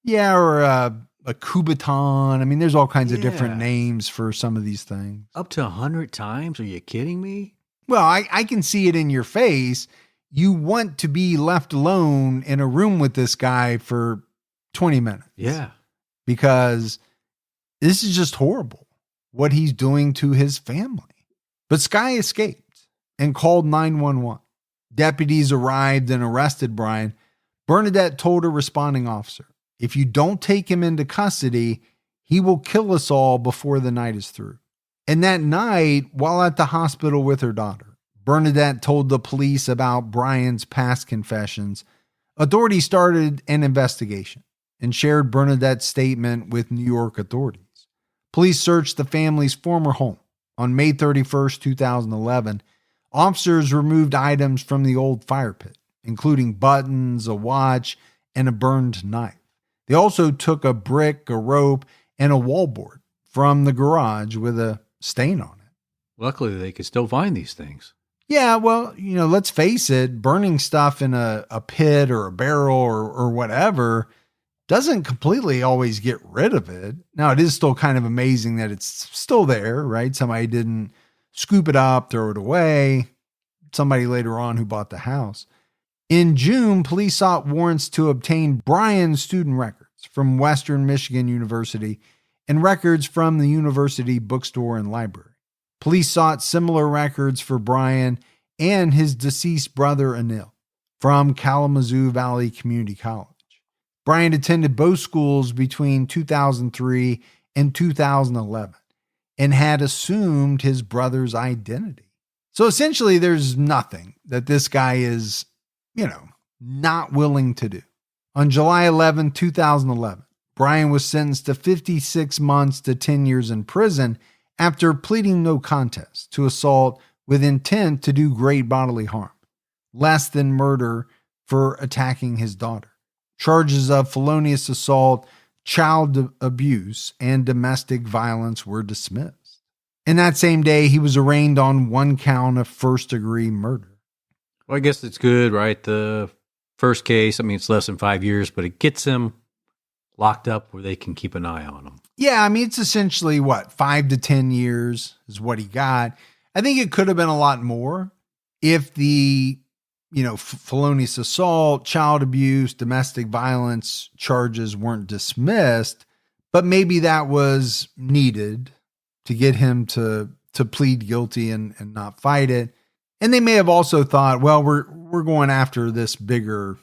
Yeah, or a kubaton. I mean, there's all kinds of different names for some of these things. Up to 100 times? Are you kidding me? Well, I can see it in your face. You want to be left alone in a room with this guy for 20 minutes. Yeah. Because this is just horrible, what he's doing to his family. But Sky escaped and called 911. deputies arrived and arrested Brian, Bernadette told a responding officer, "If you don't take him into custody, he will kill us all before the night is through." And that night, while at the hospital with her daughter, Bernadette told the police about Brian's past confessions. Authorities started an investigation and shared Bernadette's statement with New York authorities. Police searched the family's former home. On May 31st, 2011, officers removed items from the old fire pit, including buttons, a watch, and a burned knife. They also took a brick, a rope, and a wallboard from the garage with a stain on it. Luckily, they could still find these things. Yeah, well, let's face it, burning stuff in a pit or a barrel or whatever doesn't completely always get rid of it. Now, it is still kind of amazing that it's still there, right? Somebody didn't scoop it up, throw it away. Somebody later on who bought the house. In June, police sought warrants to obtain Brian's student records from Western Michigan University and records from the university bookstore and library. Police sought similar records for Brian and his deceased brother Anil from Kalamazoo Valley Community College. Brian attended both schools between 2003 and 2011 and had assumed his brother's identity. So essentially, there's nothing that this guy is, not willing to do. On July 11, 2011, Brian was sentenced to 56 months to 10 years in prison after pleading no contest to assault with intent to do great bodily harm, less than murder for attacking his daughter. Charges of felonious assault, child abuse, and domestic violence were dismissed. And that same day, he was arraigned on one count of first-degree murder. Well, I guess it's good, right? The first case, it's less than 5 years, but it gets him locked up where they can keep an eye on him. Yeah, it's essentially 5 to 10 years is what he got. I think it could have been a lot more if the, felonious assault, child abuse, domestic violence charges weren't dismissed, but maybe that was needed to get him to plead guilty and not fight it. And they may have also thought, well, we're going after this bigger,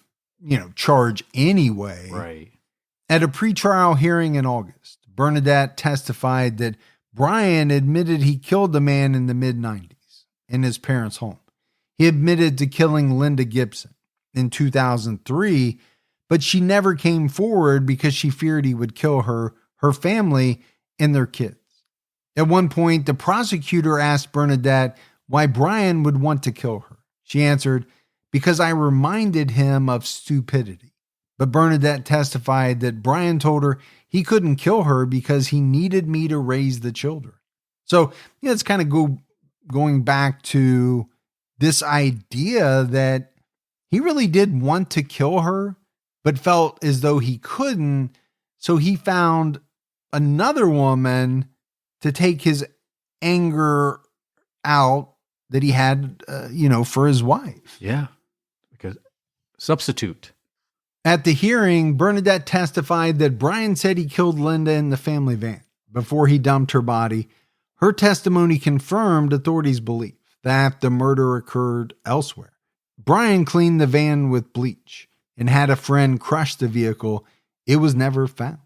charge anyway. Right. At a pretrial hearing in August, Bernadette testified that Brian admitted he killed the man in the mid-90s in his parents' home. He admitted to killing Linda Gibson in 2003, but she never came forward because she feared he would kill her family, and their kids. At one point, the prosecutor asked Bernadette why Brian would want to kill her. She answered, "Because I reminded him of stupidity." But Bernadette testified that Brian told her he couldn't kill her because he needed me to raise the children. So, it's kind of going back to this idea that he really did want to kill her, but felt as though he couldn't. So he found another woman to take his anger out that he had, for his wife. Yeah, because substitute. At the hearing, Bernadette testified that Brian said he killed Linda in the family van before he dumped her body. Her testimony confirmed authorities' belief that the murder occurred elsewhere. Brian cleaned the van with bleach and had a friend crush the vehicle. It was never found.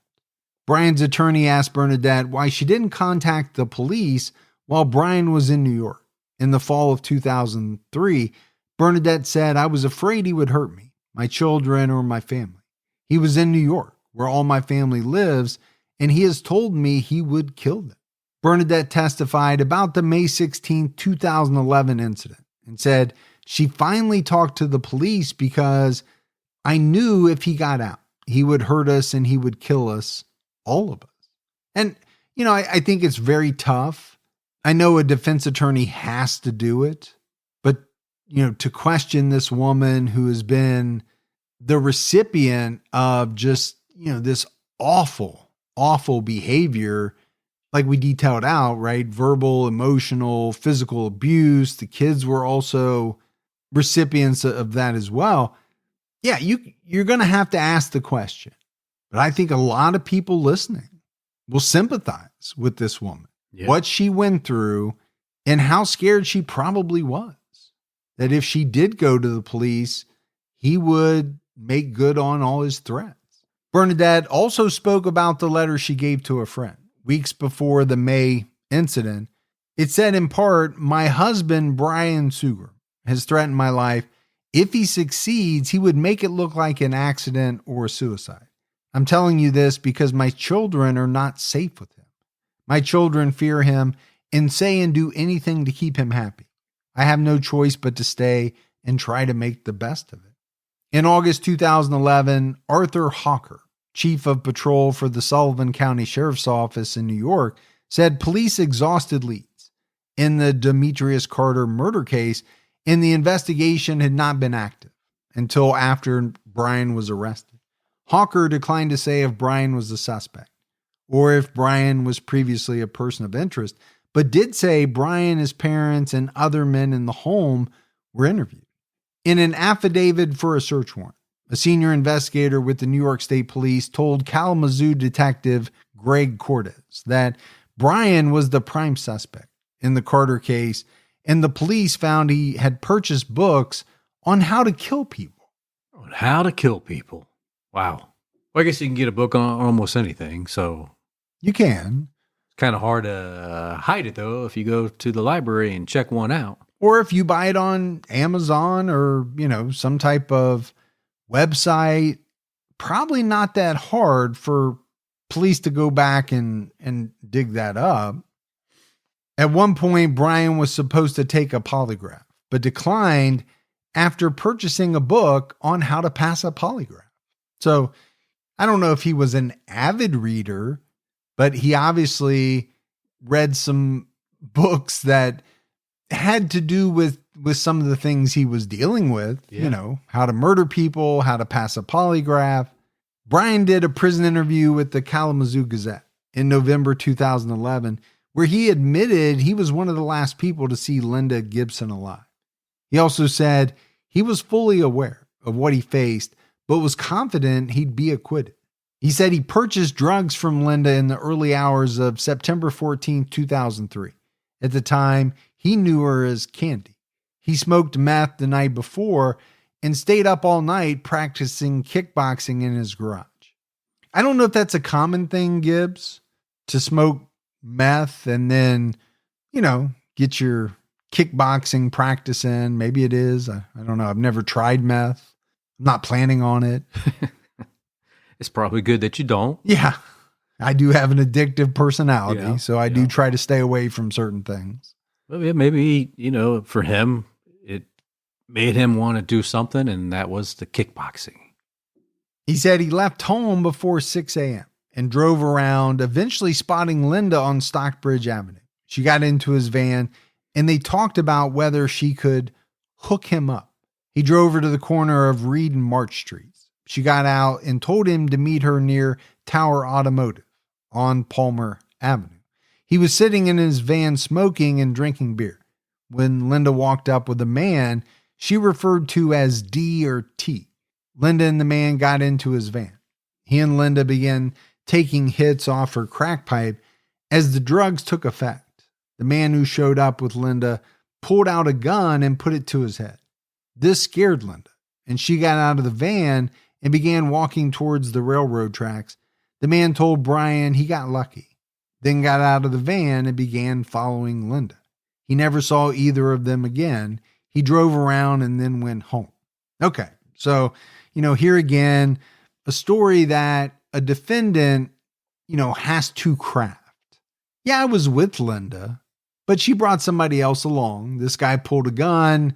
Brian's attorney asked Bernadette why she didn't contact the police while Brian was in New York. In the fall of 2003, Bernadette said, "I was afraid he would hurt me, my children, or my family. He was in New York, where all my family lives, and he has told me he would kill them." Bernadette testified about the May 16, 2011 incident and said she finally talked to the police because I knew if he got out, he would hurt us and he would kill us, all of us. And, I think it's very tough. I know a defense attorney has to do it, but, to question this woman who has been the recipient of just, this awful, awful behavior, like we detailed out, right? Verbal, emotional, physical abuse. The kids were also recipients of that as well. Yeah, you're going to have to ask the question. But I think a lot of people listening will sympathize with this woman, what she went through, and how scared she probably was. that if she did go to the police, he would make good on all his threats. Bernadette also spoke about the letter she gave to a friend weeks before the May incident. It said in part, "My husband, Brian Sugrim, has threatened my life. If he succeeds, he would make it look like an accident or a suicide. I'm telling you this because my children are not safe with him. My children fear him and say and do anything to keep him happy. I have no choice but to stay and try to make the best of it." In August 2011, Arthur Hawker, chief of patrol for the Sullivan County Sheriff's Office in New York, said police exhausted leads in the Demetrius Carter murder case, and the investigation had not been active until after Brian was arrested. Hawker declined to say if Brian was the suspect or if Brian was previously a person of interest, but did say Brian, his parents, and other men in the home were interviewed. In an affidavit for a search warrant, a senior investigator with the New York State Police told Kalamazoo detective Greg Cordes that Brian was the prime suspect in the Carter case, and the police found he had purchased books on how to kill people. On how to kill people. Wow. Well, I guess you can get a book on almost anything, so. You can. It's kind of hard to hide it, though, if you go to the library and check one out. Or if you buy it on Amazon or, some type of website, probably not that hard for police to go back and dig that up. At one point, Brian was supposed to take a polygraph, but declined after purchasing a book on how to pass a polygraph. So I don't know if he was an avid reader, but he obviously read some books that had to do with some of the things he was dealing with, how to murder people, how to pass a polygraph. Brian did a prison interview with the Kalamazoo Gazette in November 2011, where he admitted he was one of the last people to see Linda Gibson alive. He also said he was fully aware of what he faced, but was confident he'd be acquitted. He said he purchased drugs from Linda in the early hours of September 14, 2003. At the time, he knew her as Candy. He smoked meth the night before and stayed up all night practicing kickboxing in his garage. I don't know if that's a common thing, Gibbs, to smoke meth and then, get your kickboxing practice in. Maybe it is. I don't know. I've never tried meth. I'm not planning on it. It's probably good that you don't. Yeah. I do have an addictive personality, so I do try to stay away from certain things. Well, yeah, maybe, for him, it made him want to do something, and that was the kickboxing. He said he left home before 6 a.m. and drove around, eventually spotting Linda on Stockbridge Avenue. She got into his van, and they talked about whether she could hook him up. He drove her to the corner of Reed and March Streets. She got out and told him to meet her near Tower Automotive on Palmer Avenue. He was sitting in his van smoking and drinking beer. When Linda walked up with a man she referred to as D or T, Linda and the man got into his van. He and Linda began taking hits off her crack pipe as the drugs took effect. The man who showed up with Linda pulled out a gun and put it to his head. This scared Linda, and she got out of the van and began walking towards the railroad tracks. The man told Brian he got lucky, then got out of the van and began following Linda. He never saw either of them again. He drove around and then went home. Okay, so, here again, a story that a defendant, has to craft. Yeah, I was with Linda, but she brought somebody else along. This guy pulled a gun.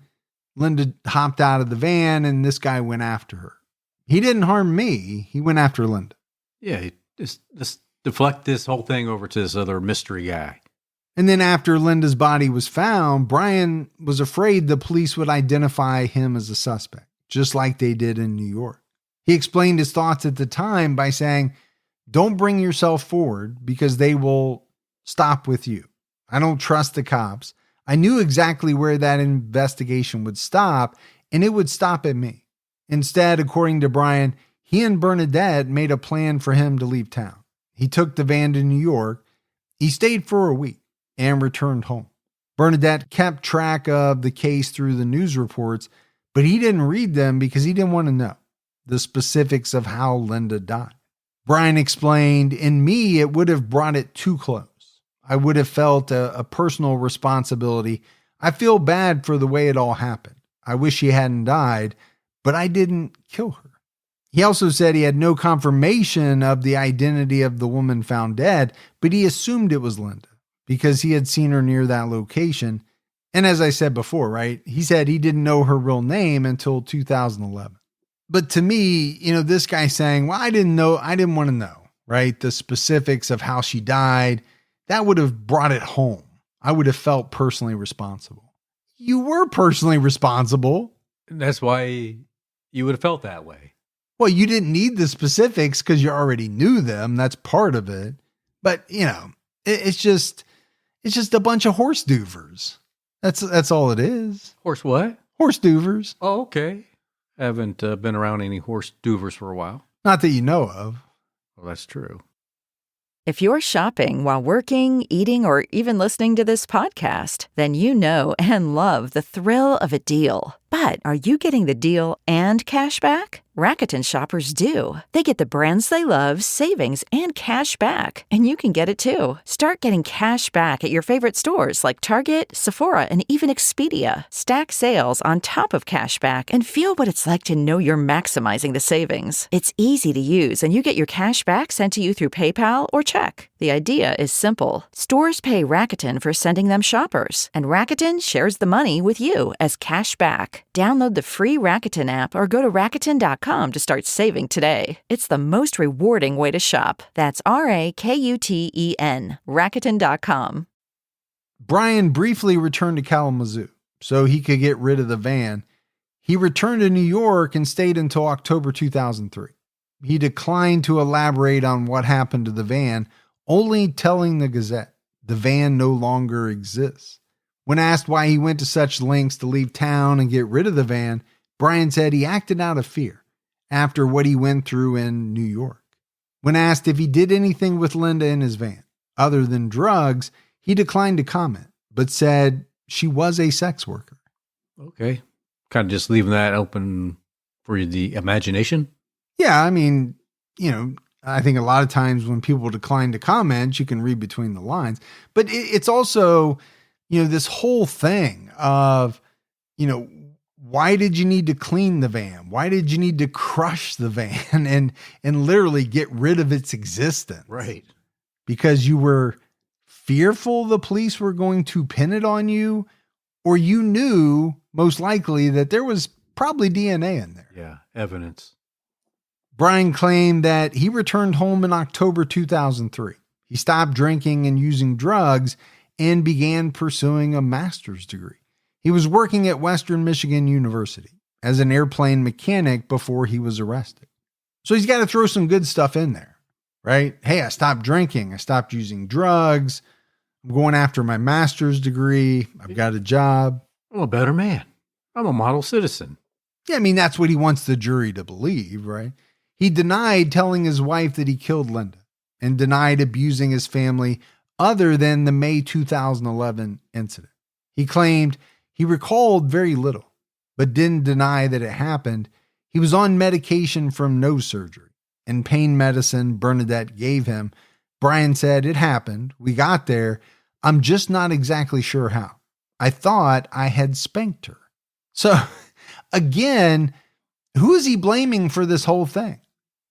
Linda hopped out of the van and this guy went after her. He didn't harm me. He went after Linda. Yeah, just deflect this whole thing over to this other mystery guy. And then after Linda's body was found, Brian was afraid the police would identify him as a suspect, just like they did in New York. He explained his thoughts at the time by saying, "Don't bring yourself forward because they will stop with you. I don't trust the cops. I knew exactly where that investigation would stop, and it would stop at me." Instead, according to Brian, he and Bernadette made a plan for him to leave town. He took the van to New York. He stayed for a week and returned home. Bernadette kept track of the case through the news reports, but he didn't read them because he didn't want to know the specifics of how Linda died. Brian explained, in me, it would have brought it too close. I would have felt a personal responsibility. I feel bad for the way it all happened. I wish she hadn't died, but I didn't kill her. He also said he had no confirmation of the identity of the woman found dead, but he assumed it was Linda because he had seen her near that location. And as I said before, right, he said he didn't know her real name until 2011. But to me, this guy saying, well, I didn't want to know, right, the specifics of how she died, that would have brought it home. I would have felt personally responsible. You were personally responsible. That's why you would have felt that way. Well, you didn't need the specifics because you already knew them. That's part of it. But, it's just a bunch of horse doovers. That's all it is. Horse what? Horse doovers. Oh, okay. Haven't been around any horse doovers for a while. Not that you know of. Well, that's true. If you're shopping while working, eating, or even listening to this podcast, then you know and love the thrill of a deal. But are you getting the deal and cash back? Rakuten shoppers do. They get the brands they love, savings, and cash back. And you can get it too. Start getting cash back at your favorite stores like Target, Sephora, and even Expedia. Stack sales on top of cash back and feel what it's like to know you're maximizing the savings. It's easy to use, and you get your cash back sent to you through PayPal or check. The idea is simple. Stores pay Rakuten for sending them shoppers, and Rakuten shares the money with you as cash back. Download the free Rakuten app or go to Rakuten.com to start saving today. It's the most rewarding way to shop. That's Rakuten, Rakuten.com. Brian briefly returned to Kalamazoo so he could get rid of the van. He returned to New York and stayed until October 2003. He declined to elaborate on what happened to the van, only telling the Gazette the van no longer exists. When asked why he went to such lengths to leave town and get rid of the van, Brian said he acted out of fear after what he went through in New York. When asked if he did anything with Linda in his van other than drugs, he declined to comment, but said she was a sex worker. Okay. Kind of just leaving that open for the imagination. Yeah, I mean, I think a lot of times when people decline to comment, you can read between the lines. But it's also, this whole thing of, why did you need to clean the van? Why did you need to crush the van and literally get rid of its existence? Right. Because you were fearful the police were going to pin it on you, or you knew most likely that there was probably DNA in there. Yeah, evidence. Brian claimed that he returned home in October 2003. He stopped drinking and using drugs and began pursuing a master's degree. He was working at Western Michigan University as an airplane mechanic before he was arrested. So he's got to throw some good stuff in there, right? Hey, I stopped drinking. I stopped using drugs. I'm going after my master's degree. I've got a job. I'm a better man. I'm a model citizen. Yeah, I mean, that's what he wants the jury to believe, right? He denied telling his wife that he killed Linda and denied abusing his family other than the May 2011 incident. He claimed he recalled very little, but didn't deny that it happened. He was on medication from nose surgery and pain medicine Bernadette gave him. Brian said, it happened. We got there. I'm just not exactly sure how. I thought I had spanked her. So again, who is he blaming for this whole thing?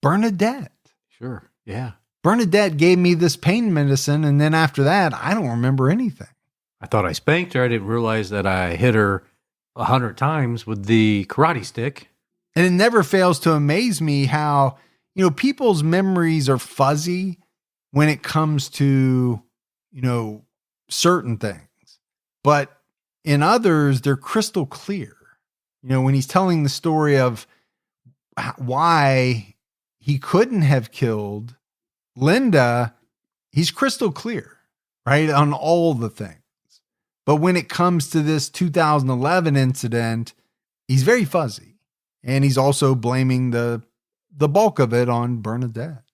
Bernadette. Sure. Yeah. Bernadette gave me this pain medicine, and then after that, I don't remember anything. I thought I spanked her. I didn't realize that I hit her 100 times with the karate stick. And it never fails to amaze me how, people's memories are fuzzy when it comes to, certain things. But in others, they're crystal clear. When he's telling the story of why he couldn't have killed Linda, he's crystal clear, right, on all the things. But when it comes to this 2011 incident, he's very fuzzy. And he's also blaming the bulk of it on Bernadette.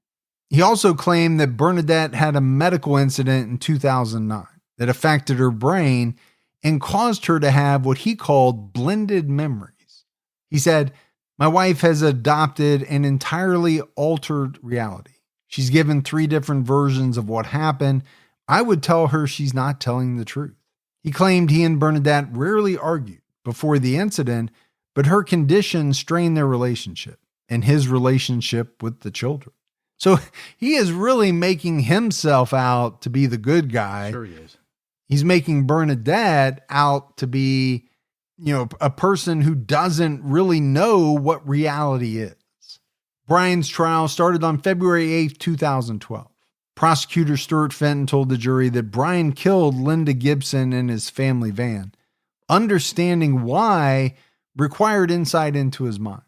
He also claimed that Bernadette had a medical incident in 2009 that affected her brain and caused her to have what he called blended memories. He said, "My wife has adopted an entirely altered reality. She's given 3 different versions of what happened. I would tell her she's not telling the truth." He claimed he and Bernadette rarely argued before the incident, but her condition strained their relationship and his relationship with the children. So he is really making himself out to be the good guy. Sure he is. He's making Bernadette out to be, a person who doesn't really know what reality is. Brian's trial started on February 8th, 2012. Prosecutor Stuart Fenton told the jury that Brian killed Linda Gibson in his family van. Understanding why required insight into his mind.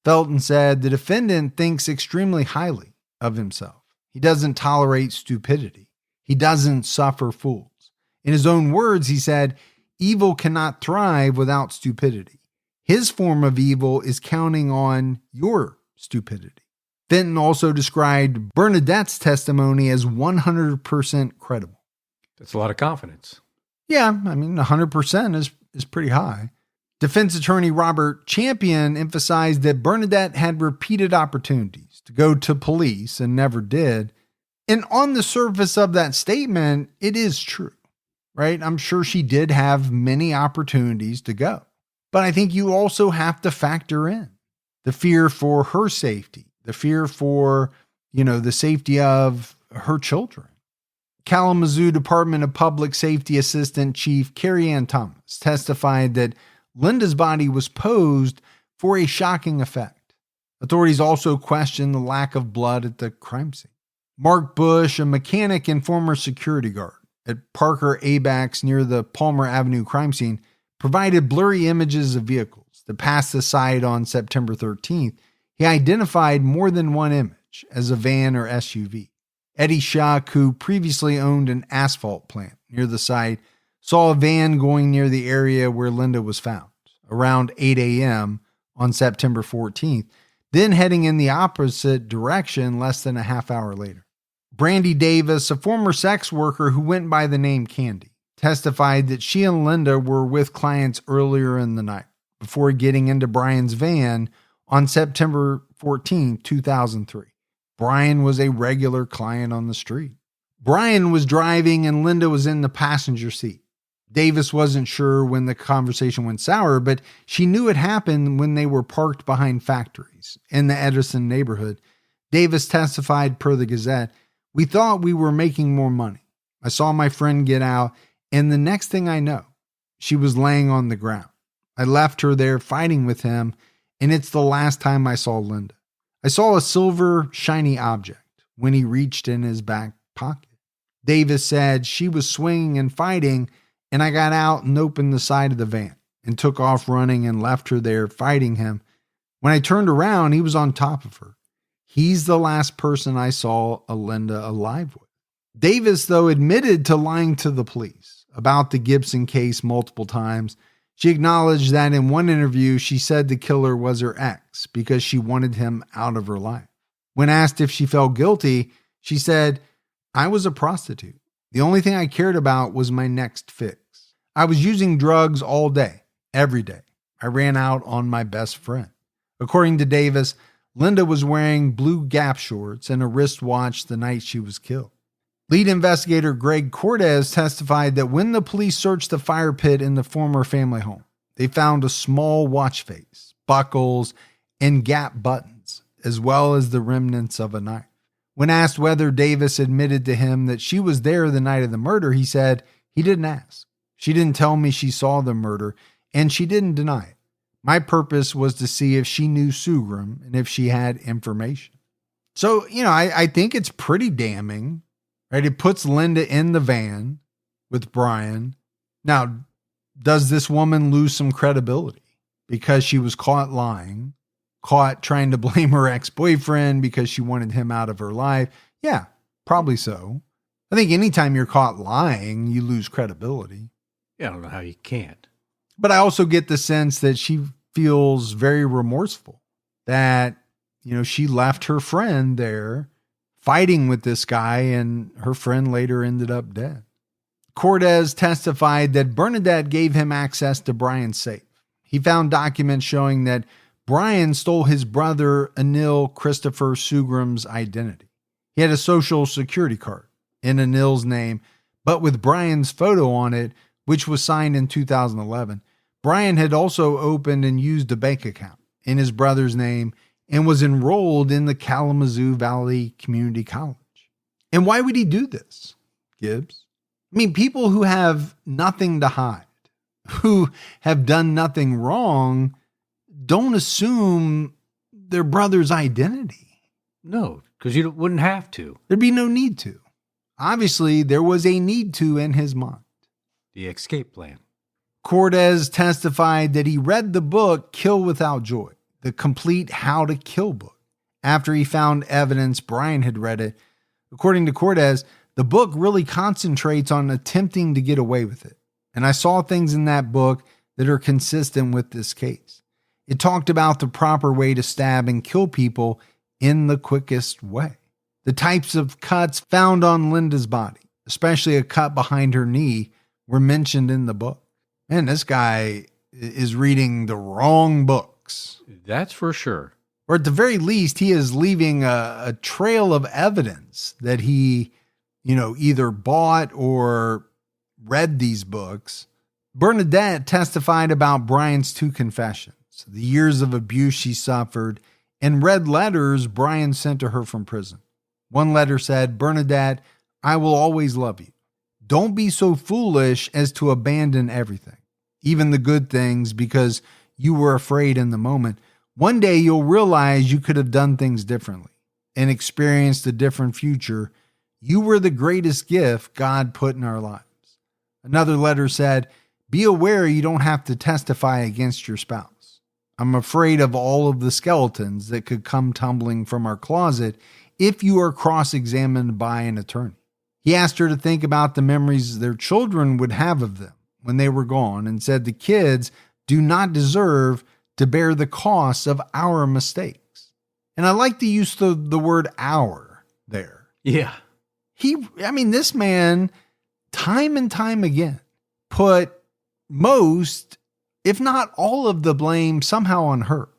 Felton said the defendant thinks extremely highly of himself. He doesn't tolerate stupidity. He doesn't suffer fools. In his own words, he said, "Evil cannot thrive without stupidity. His form of evil is counting on your stupidity." Fenton also described Bernadette's testimony as 100% credible. That's a lot of confidence. Yeah, 100% is pretty high. Defense attorney Robert Champion emphasized that Bernadette had repeated opportunities to go to police and never did. And on the surface of that statement, it is true, right? I'm sure she did have many opportunities to go. But I think you also have to factor in the fear for her safety, the fear for, the safety of her children. Kalamazoo Department of Public Safety Assistant Chief Carrie Ann Thomas testified that Linda's body was posed for a shocking effect. Authorities also questioned the lack of blood at the crime scene. Mark Bush, a mechanic and former security guard at Parker ABAX near the Palmer Avenue crime scene, provided blurry images of vehicles that passed the site on September 13th. He identified more than one image as a van or SUV. Eddie Schuck, who previously owned an asphalt plant near the site, saw a van going near the area where Linda was found around 8 a.m. on September 14th, then heading in the opposite direction less than a half hour later. Brandy Davis, a former sex worker who went by the name Candy, testified that she and Linda were with clients earlier in the night before getting into Brian's van on September 14, 2003. Brian was a regular client on the street. Brian was driving and Linda was in the passenger seat. Davis wasn't sure when the conversation went sour, but she knew it happened when they were parked behind factories in the Edison neighborhood. Davis testified per the Gazette, "We thought we were making more money. I saw my friend get out, and the next thing I know, she was laying on the ground. I left her there fighting with him, and it's the last time I saw Linda. I saw a silver, shiny object when he reached in his back pocket." Davis said, "She was swinging and fighting, and I got out and opened the side of the van and took off running and left her there fighting him. When I turned around, he was on top of her. He's the last person I saw Linda alive with." Davis, though, admitted to lying to the police about the Gibson case multiple times. She acknowledged that in one interview, she said the killer was her ex because she wanted him out of her life. When asked if she felt guilty, she said, "I was a prostitute. The only thing I cared about was my next fix. I was using drugs all day, every day. I ran out on my best friend." According to Davis, Linda was wearing blue Gap shorts and a wristwatch the night she was killed. Lead investigator Greg Cortez testified that when the police searched the fire pit in the former family home, they found a small watch face, buckles, and Gap buttons, as well as the remnants of a knife. When asked whether Davis admitted to him that she was there the night of the murder, he said he didn't ask. "She didn't tell me she saw the murder, and she didn't deny it. My purpose was to see if she knew Sugrim and if she had information." So, I think it's pretty damning, right? It puts Linda in the van with Brian. Now, does this woman lose some credibility because she was caught lying, caught trying to blame her ex-boyfriend because she wanted him out of her life? Yeah, probably so. I think anytime you're caught lying, you lose credibility. Yeah, I don't know how you can't. But I also get the sense that she feels very remorseful that, she left her friend there fighting with this guy and her friend later ended up dead. Cortez testified that Bernadette gave him access to Brian's safe. He found documents showing that Brian stole his brother Anil Christopher Sugrim's identity. He had a social security card in Anil's name, but with Brian's photo on it, which was signed in 2011. Brian had also opened and used a bank account in his brother's name and was enrolled in the Kalamazoo Valley Community College. And why would he do this, Gibbs? I mean, people who have nothing to hide, who have done nothing wrong, don't assume their brother's identity. No, because you wouldn't have to. There'd be no need to. Obviously, there was a need to in his mind. The escape plan. Cortez testified that he read the book Kill Without Joy, the complete How to Kill book, after he found evidence Brian had read it. According to Cortez, the book really concentrates on attempting to get away with it. And I saw things in that book that are consistent with this case. It talked about the proper way to stab and kill people in the quickest way. The types of cuts found on Linda's body, especially a cut behind her knee, were mentioned in the book. Man, this guy is reading the wrong books. That's for sure. Or at the very least, he is leaving a trail of evidence that he, either bought or read these books. Bernadette testified about Brian's 2 confessions, the years of abuse she suffered, and read letters Brian sent to her from prison. One letter said, "Bernadette, I will always love you. Don't be so foolish as to abandon everything, even the good things, because you were afraid in the moment. One day you'll realize you could have done things differently and experienced a different future. You were the greatest gift God put in our lives." Another letter said, "Be aware you don't have to testify against your spouse. I'm afraid of all of the skeletons that could come tumbling from our closet if you are cross-examined by an attorney." He asked her to think about the memories their children would have of them when they were gone and said the kids do not deserve to bear the costs of our mistakes. And I like the use of the word "our" there. Yeah. This man, time and time again, put most, if not all of the blame somehow on her.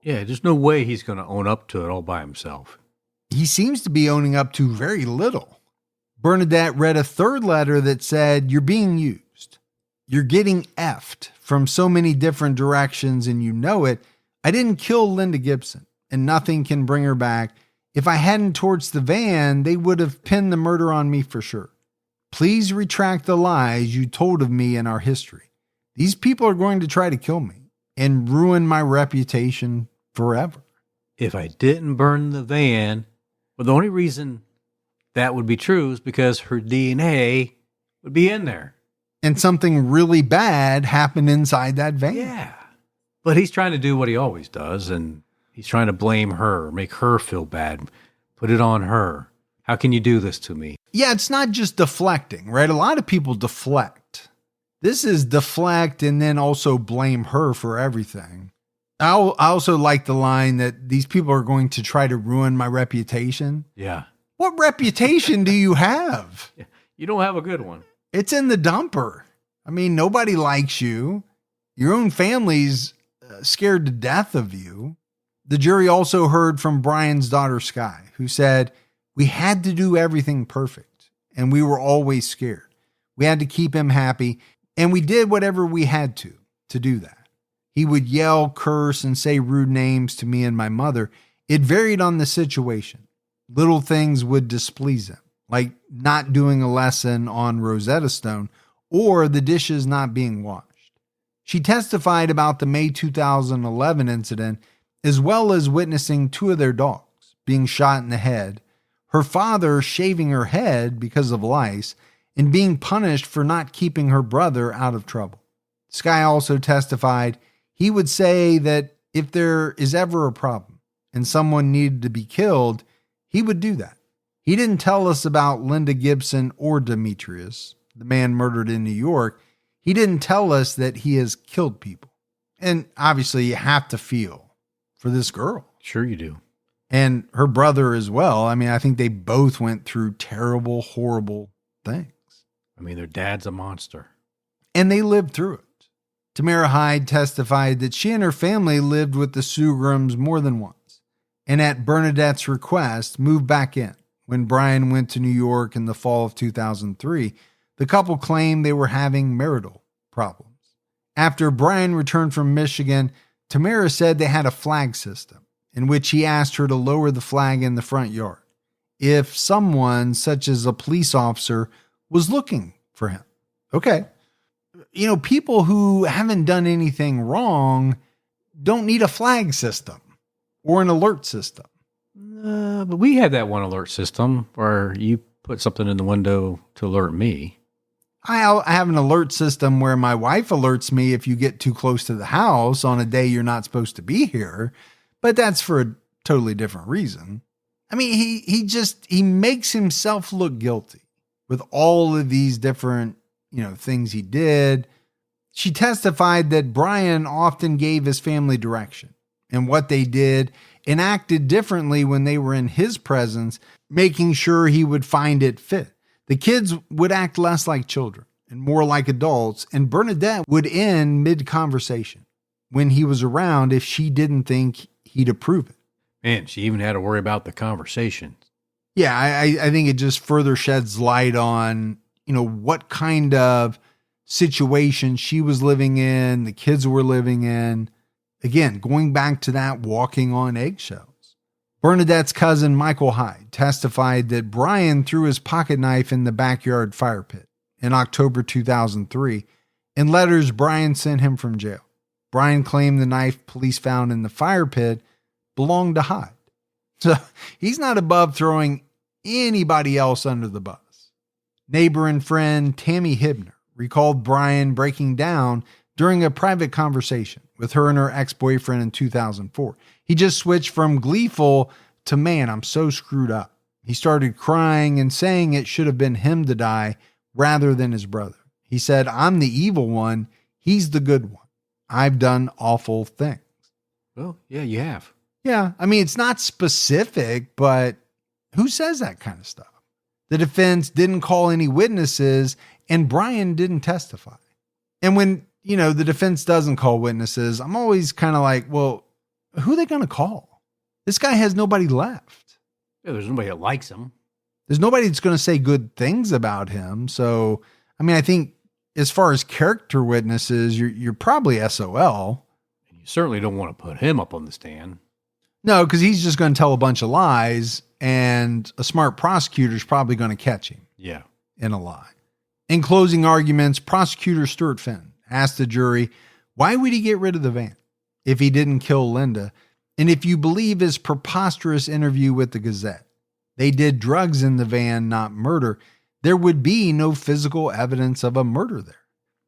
Yeah, there's no way he's going to own up to it all by himself. He seems to be owning up to very little. Bernadette read a third letter that said, "You're being used. You're getting effed from so many different directions and you know it. I didn't kill Linda Gibson and nothing can bring her back. If I hadn't torched the van, they would have pinned the murder on me for sure. Please retract the lies you told of me in our history. These people are going to try to kill me and ruin my reputation forever." If I didn't burn the van, well, the only reason that would be true is because her DNA would be in there. And something really bad happened inside that van. Yeah. But he's trying to do what he always does, and he's trying to blame her, make her feel bad, put it on her. How can you do this to me? Yeah, it's not just deflecting, right? A lot of people deflect. This is deflect and then also blame her for everything. I also like the line that these people are going to try to ruin my reputation. Yeah. What reputation do you have? You don't have a good one. It's in the dumper. I mean, nobody likes you. Your own family's scared to death of you. The jury also heard from Brian's daughter, Sky, who said, "We had to do everything perfect, and we were always scared. We had to keep him happy, and we did whatever we had to do that. He would yell, curse, and say rude names to me and my mother. It varied on the situation. Little things would displease him, like not doing a lesson on Rosetta Stone or the dishes not being washed." She testified about the May 2011 incident, as well as witnessing 2 of their dogs being shot in the head, her father shaving her head because of lice, and being punished for not keeping her brother out of trouble. Sky also testified he would say that if there is ever a problem and someone needed to be killed, he would do that. He didn't tell us about Linda Gibson or Demetrius, the man murdered in New York. He didn't tell us that he has killed people. And obviously you have to feel for this girl. Sure you do. And her brother as well. I mean, I think they both went through terrible, horrible things. I mean, their dad's a monster. And they lived through it. Tamara Hyde testified that she and her family lived with the Sugrims more than once, and at Bernadette's request, moved back in. When Brian went to New York in the fall of 2003, the couple claimed they were having marital problems. After Brian returned from Michigan, Tamara said they had a flag system in which he asked her to lower the flag in the front yard if someone, such as a police officer, was looking for him. Okay. You know, people who haven't done anything wrong don't need a flag system or an alert system. But we had that one alert system where you put something in the window to alert me. I have an alert system where my wife alerts me if you get too close to the house on a day you're not supposed to be here, but that's for a totally different reason. I mean, he makes himself look guilty with all of these different, things he did. She testified that Brian often gave his family direction and what they did and acted differently when they were in his presence, making sure he would find it fit. The kids would act less like children and more like adults, and Bernadette would end mid-conversation when he was around if she didn't think he'd approve it. Man, she even had to worry about the conversation. Yeah, I think it just further sheds light on, what kind of situation she was living in, the kids were living in. Again, going back to that walking on eggshells. Bernadette's cousin, Michael Hyde, testified that Brian threw his pocket knife in the backyard fire pit in October 2003 in letters Brian sent him from jail. Brian claimed the knife police found in the fire pit belonged to Hyde. So he's not above throwing anybody else under the bus. Neighbor and friend Tammy Hibner recalled Brian breaking down during a private conversation with her and her ex-boyfriend in 2004. He just switched from gleeful to, man, I'm so screwed up. He started crying and saying it should have been him to die rather than his brother. He said, I'm the evil one. He's the good one. I've done awful things. Well, yeah, you have. Yeah. I mean, it's not specific, but who says that kind of stuff? The defense didn't call any witnesses and Brian didn't testify. And when, the defense doesn't call witnesses, I'm always kind of like, well, who are they going to call? This guy has nobody left. Yeah, there's nobody that likes him. There's nobody that's going to say good things about him. So, I mean, I think as far as character witnesses, you're probably SOL. And you certainly don't want to put him up on the stand. No, because he's just going to tell a bunch of lies, and a smart prosecutor is probably going to catch him. Yeah. In a lie. In closing arguments, prosecutor Stuart Fenton asked the jury, why would he get rid of the van if he didn't kill Linda? And if you believe his preposterous interview with the Gazette, they did drugs in the van, not murder, there would be no physical evidence of a murder there.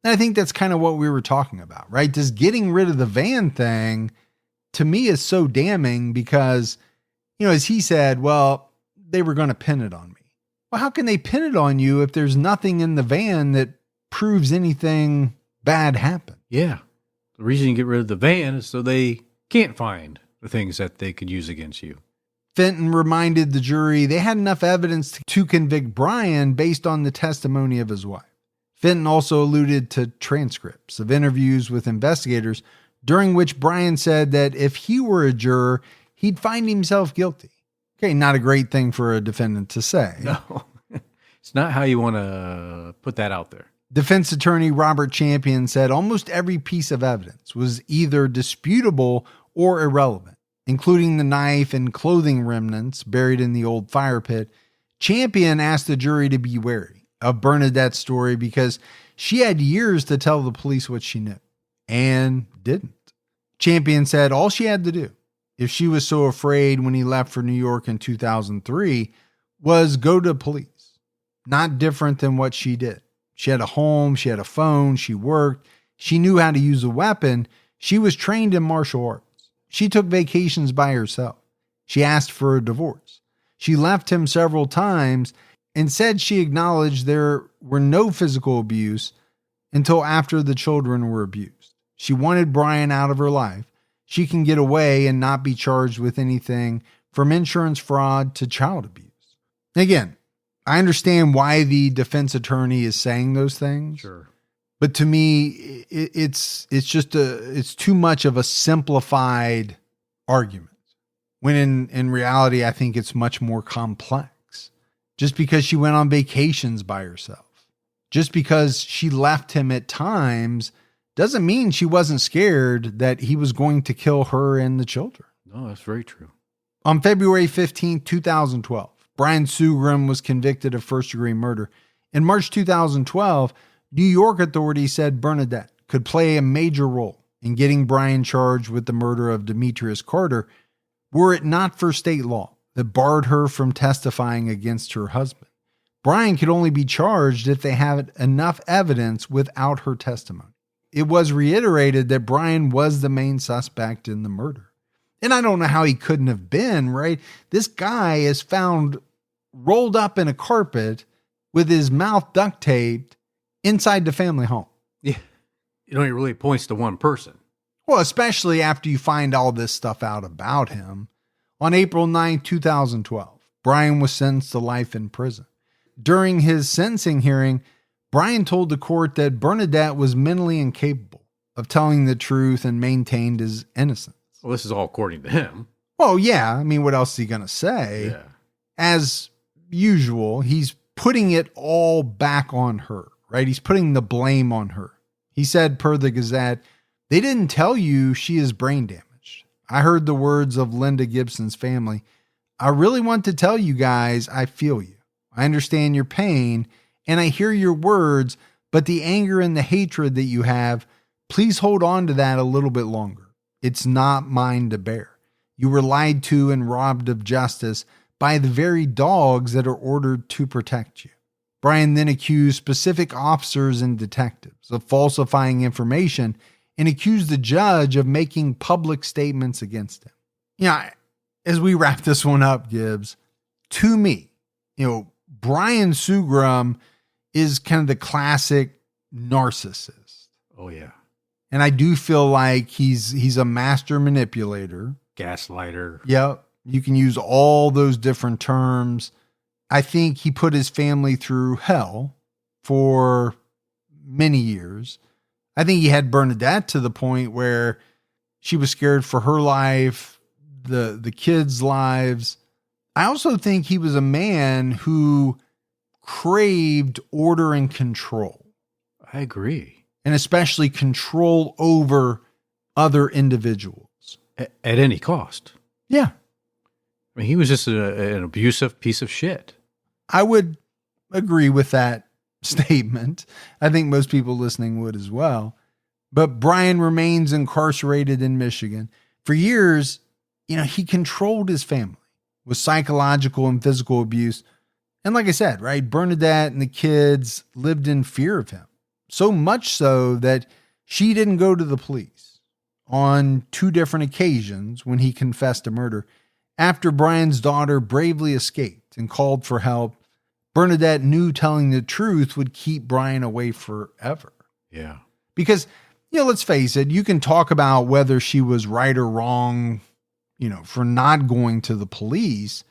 And I think that's kind of what we were talking about, right? Just getting rid of the van thing, to me, is so damning because, as he said, well, they were going to pin it on me. Well, how can they pin it on you if there's nothing in the van that proves anything bad happened? Yeah. The reason you get rid of the van is so they can't find the things that they could use against you. Fenton reminded the jury they had enough evidence to convict Brian based on the testimony of his wife. Fenton also alluded to transcripts of interviews with investigators during which Brian said that if he were a juror, he'd find himself guilty. Okay, not a great thing for a defendant to say. No, it's not how you want to put that out there. Defense attorney Robert Champion said almost every piece of evidence was either disputable or irrelevant, including the knife and clothing remnants buried in the old fire pit. Champion asked the jury to be wary of Bernadette's story because she had years to tell the police what she knew and didn't. Champion said all she had to do, if she was so afraid when he left for New York in 2003, was go to police. Not different than what she did. She had a home, she had a phone, she worked, she knew how to use a weapon, she was trained in martial arts. She took vacations by herself. She asked for a divorce. She left him several times and said she acknowledged there were no physical abuse until after the children were abused. She wanted Brian out of her life. She can get away and not be charged with anything from insurance fraud to child abuse. Again, I understand why the defense attorney is saying those things. Sure. But to me, it's too much of a simplified argument. When in reality, I think it's much more complex. Just because she went on vacations by herself, just because she left him at times, doesn't mean she wasn't scared that he was going to kill her and the children. No, that's very true. On February 15, 2012, Brian Sugrim was convicted of first-degree murder. In March 2012, New York authorities said Bernadette could play a major role in getting Brian charged with the murder of Demetrius Carter, were it not for state law that barred her from testifying against her husband. Brian could only be charged if they had enough evidence without her testimony. It was reiterated that Brian was the main suspect in the murder. And I don't know how he couldn't have been, right? This guy is found rolled up in a carpet with his mouth duct taped inside the family home. Yeah. It only really points to one person. Well, especially after you find all this stuff out about him. On April 9, 2012, Brian was sentenced to life in prison. During his sentencing hearing, Brian told the court that Bernadette was mentally incapable of telling the truth and maintained his innocence. Well, this is all according to him. Well, yeah. I mean, what else is he going to say? Yeah. As usual, he's putting it all back on her, right? He's putting the blame on her. He said, per the Gazette, "They didn't tell you she is brain damaged. I heard the words of Linda Gibson's family. I really want to tell you guys, I feel you. I understand your pain and I hear your words, but the anger and the hatred that you have, please hold on to that a little bit longer. It's not mine to bear. You were lied to and robbed of justice by the very dogs that are ordered to protect you." Brian then accused specific officers and detectives of falsifying information and accused the judge of making public statements against him. As we wrap this one up, Gibbs, to me, Brian Sugrim is kind of the classic narcissist. Oh, yeah. And I do feel like he's a master manipulator. Gaslighter. Yep. You can use all those different terms. I think he put his family through hell for many years. I think he had Bernadette to the point where she was scared for her life, the kids' lives. I also think he was a man who craved order and control. I agree. And especially control over other individuals. At any cost. Yeah. I mean, he was just an abusive piece of shit. I would agree with that statement. I think most people listening would as well. But Brian remains incarcerated in Michigan. For years, he controlled his family with psychological and physical abuse. And like I said, right, Bernadette and the kids lived in fear of him. So much so that she didn't go to the police on 2 different occasions when he confessed to murder. After Brian's daughter bravely escaped and called for help, Bernadette knew telling the truth would keep Brian away forever. Yeah. Because, let's face it, you can talk about whether she was right or wrong, for not going to the police.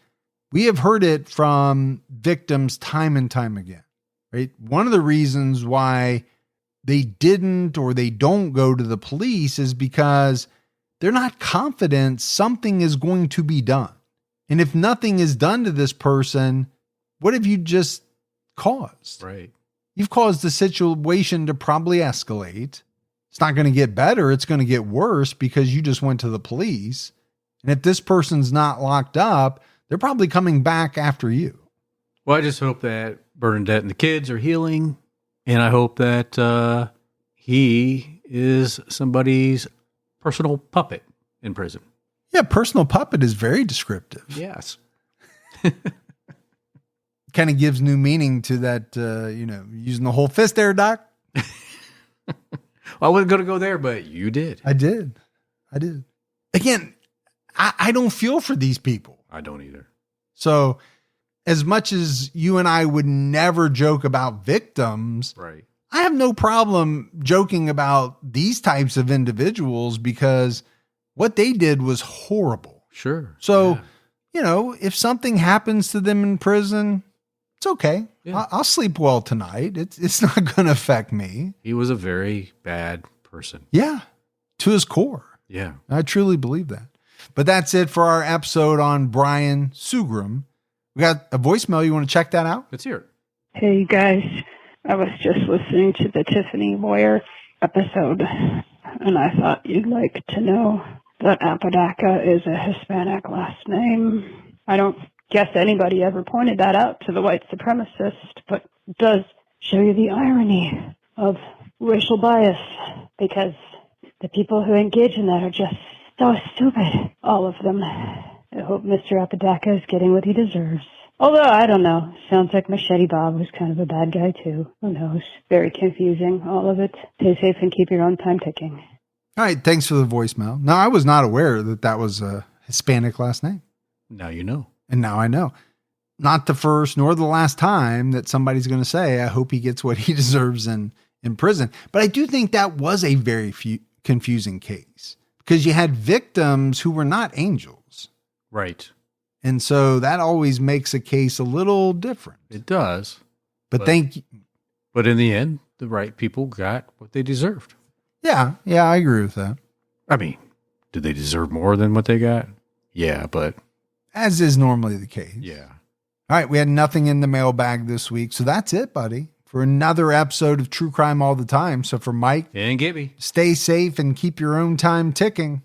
We have heard it from victims time and time again, right? One of the reasons why they didn't or they don't go to the police is because they're not confident something is going to be done. And if nothing is done to this person, what have you just caused? Right. You've caused the situation to probably escalate. It's not going to get better. It's going to get worse because you just went to the police. And if this person's not locked up, they're probably coming back after you. Well, I just hope that Bernadette and the kids are healing. And I hope that he is somebody's personal puppet in prison. Yeah, personal puppet is very descriptive. Yes. Kind of gives new meaning to that, using the whole fist there, Doc. I wasn't going to go there, but you did. I did. Again, I don't feel for these people. I don't either. So as much as you and I would never joke about victims, right? I have no problem joking about these types of individuals because what they did was horrible. Sure. So, if something happens to them in prison, it's okay. Yeah. I'll sleep well tonight. It's not going to affect me. He was a very bad person. Yeah, to his core. Yeah. I truly believe that. But that's it for our episode on Brian Sugrim. We got a voicemail. You want to check that out? Let's hear it. Hey, guys. I was just listening to the Tiffany Moyer episode, and I thought you'd like to know that Apodaca is a Hispanic last name. I don't guess anybody ever pointed that out to the white supremacist, but it does show you the irony of racial bias, because the people who engage in that are just so stupid, all of them. I hope Mr. Apodaca is getting what he deserves. Although, I don't know. Sounds like Machete Bob was kind of a bad guy, too. Who knows? Very confusing, all of it. Stay safe and keep your own time ticking. All right. Thanks for the voicemail. No, I was not aware that was a Hispanic last name. Now you know. And now I know. Not the first nor the last time that somebody's going to say, I hope he gets what he deserves in prison. But I do think that was a very confusing case, because you had victims who were not angels. Right. And so that always makes a case a little different. It does. But But in the end, the right people got what they deserved. Yeah, I agree with that. I mean, did they deserve more than what they got? Yeah, but... as is normally the case. Yeah. All right, we had nothing in the mailbag this week. So that's it, buddy, for another episode of True Crime All the Time. So for Mike and Gibby, stay safe and keep your own time ticking.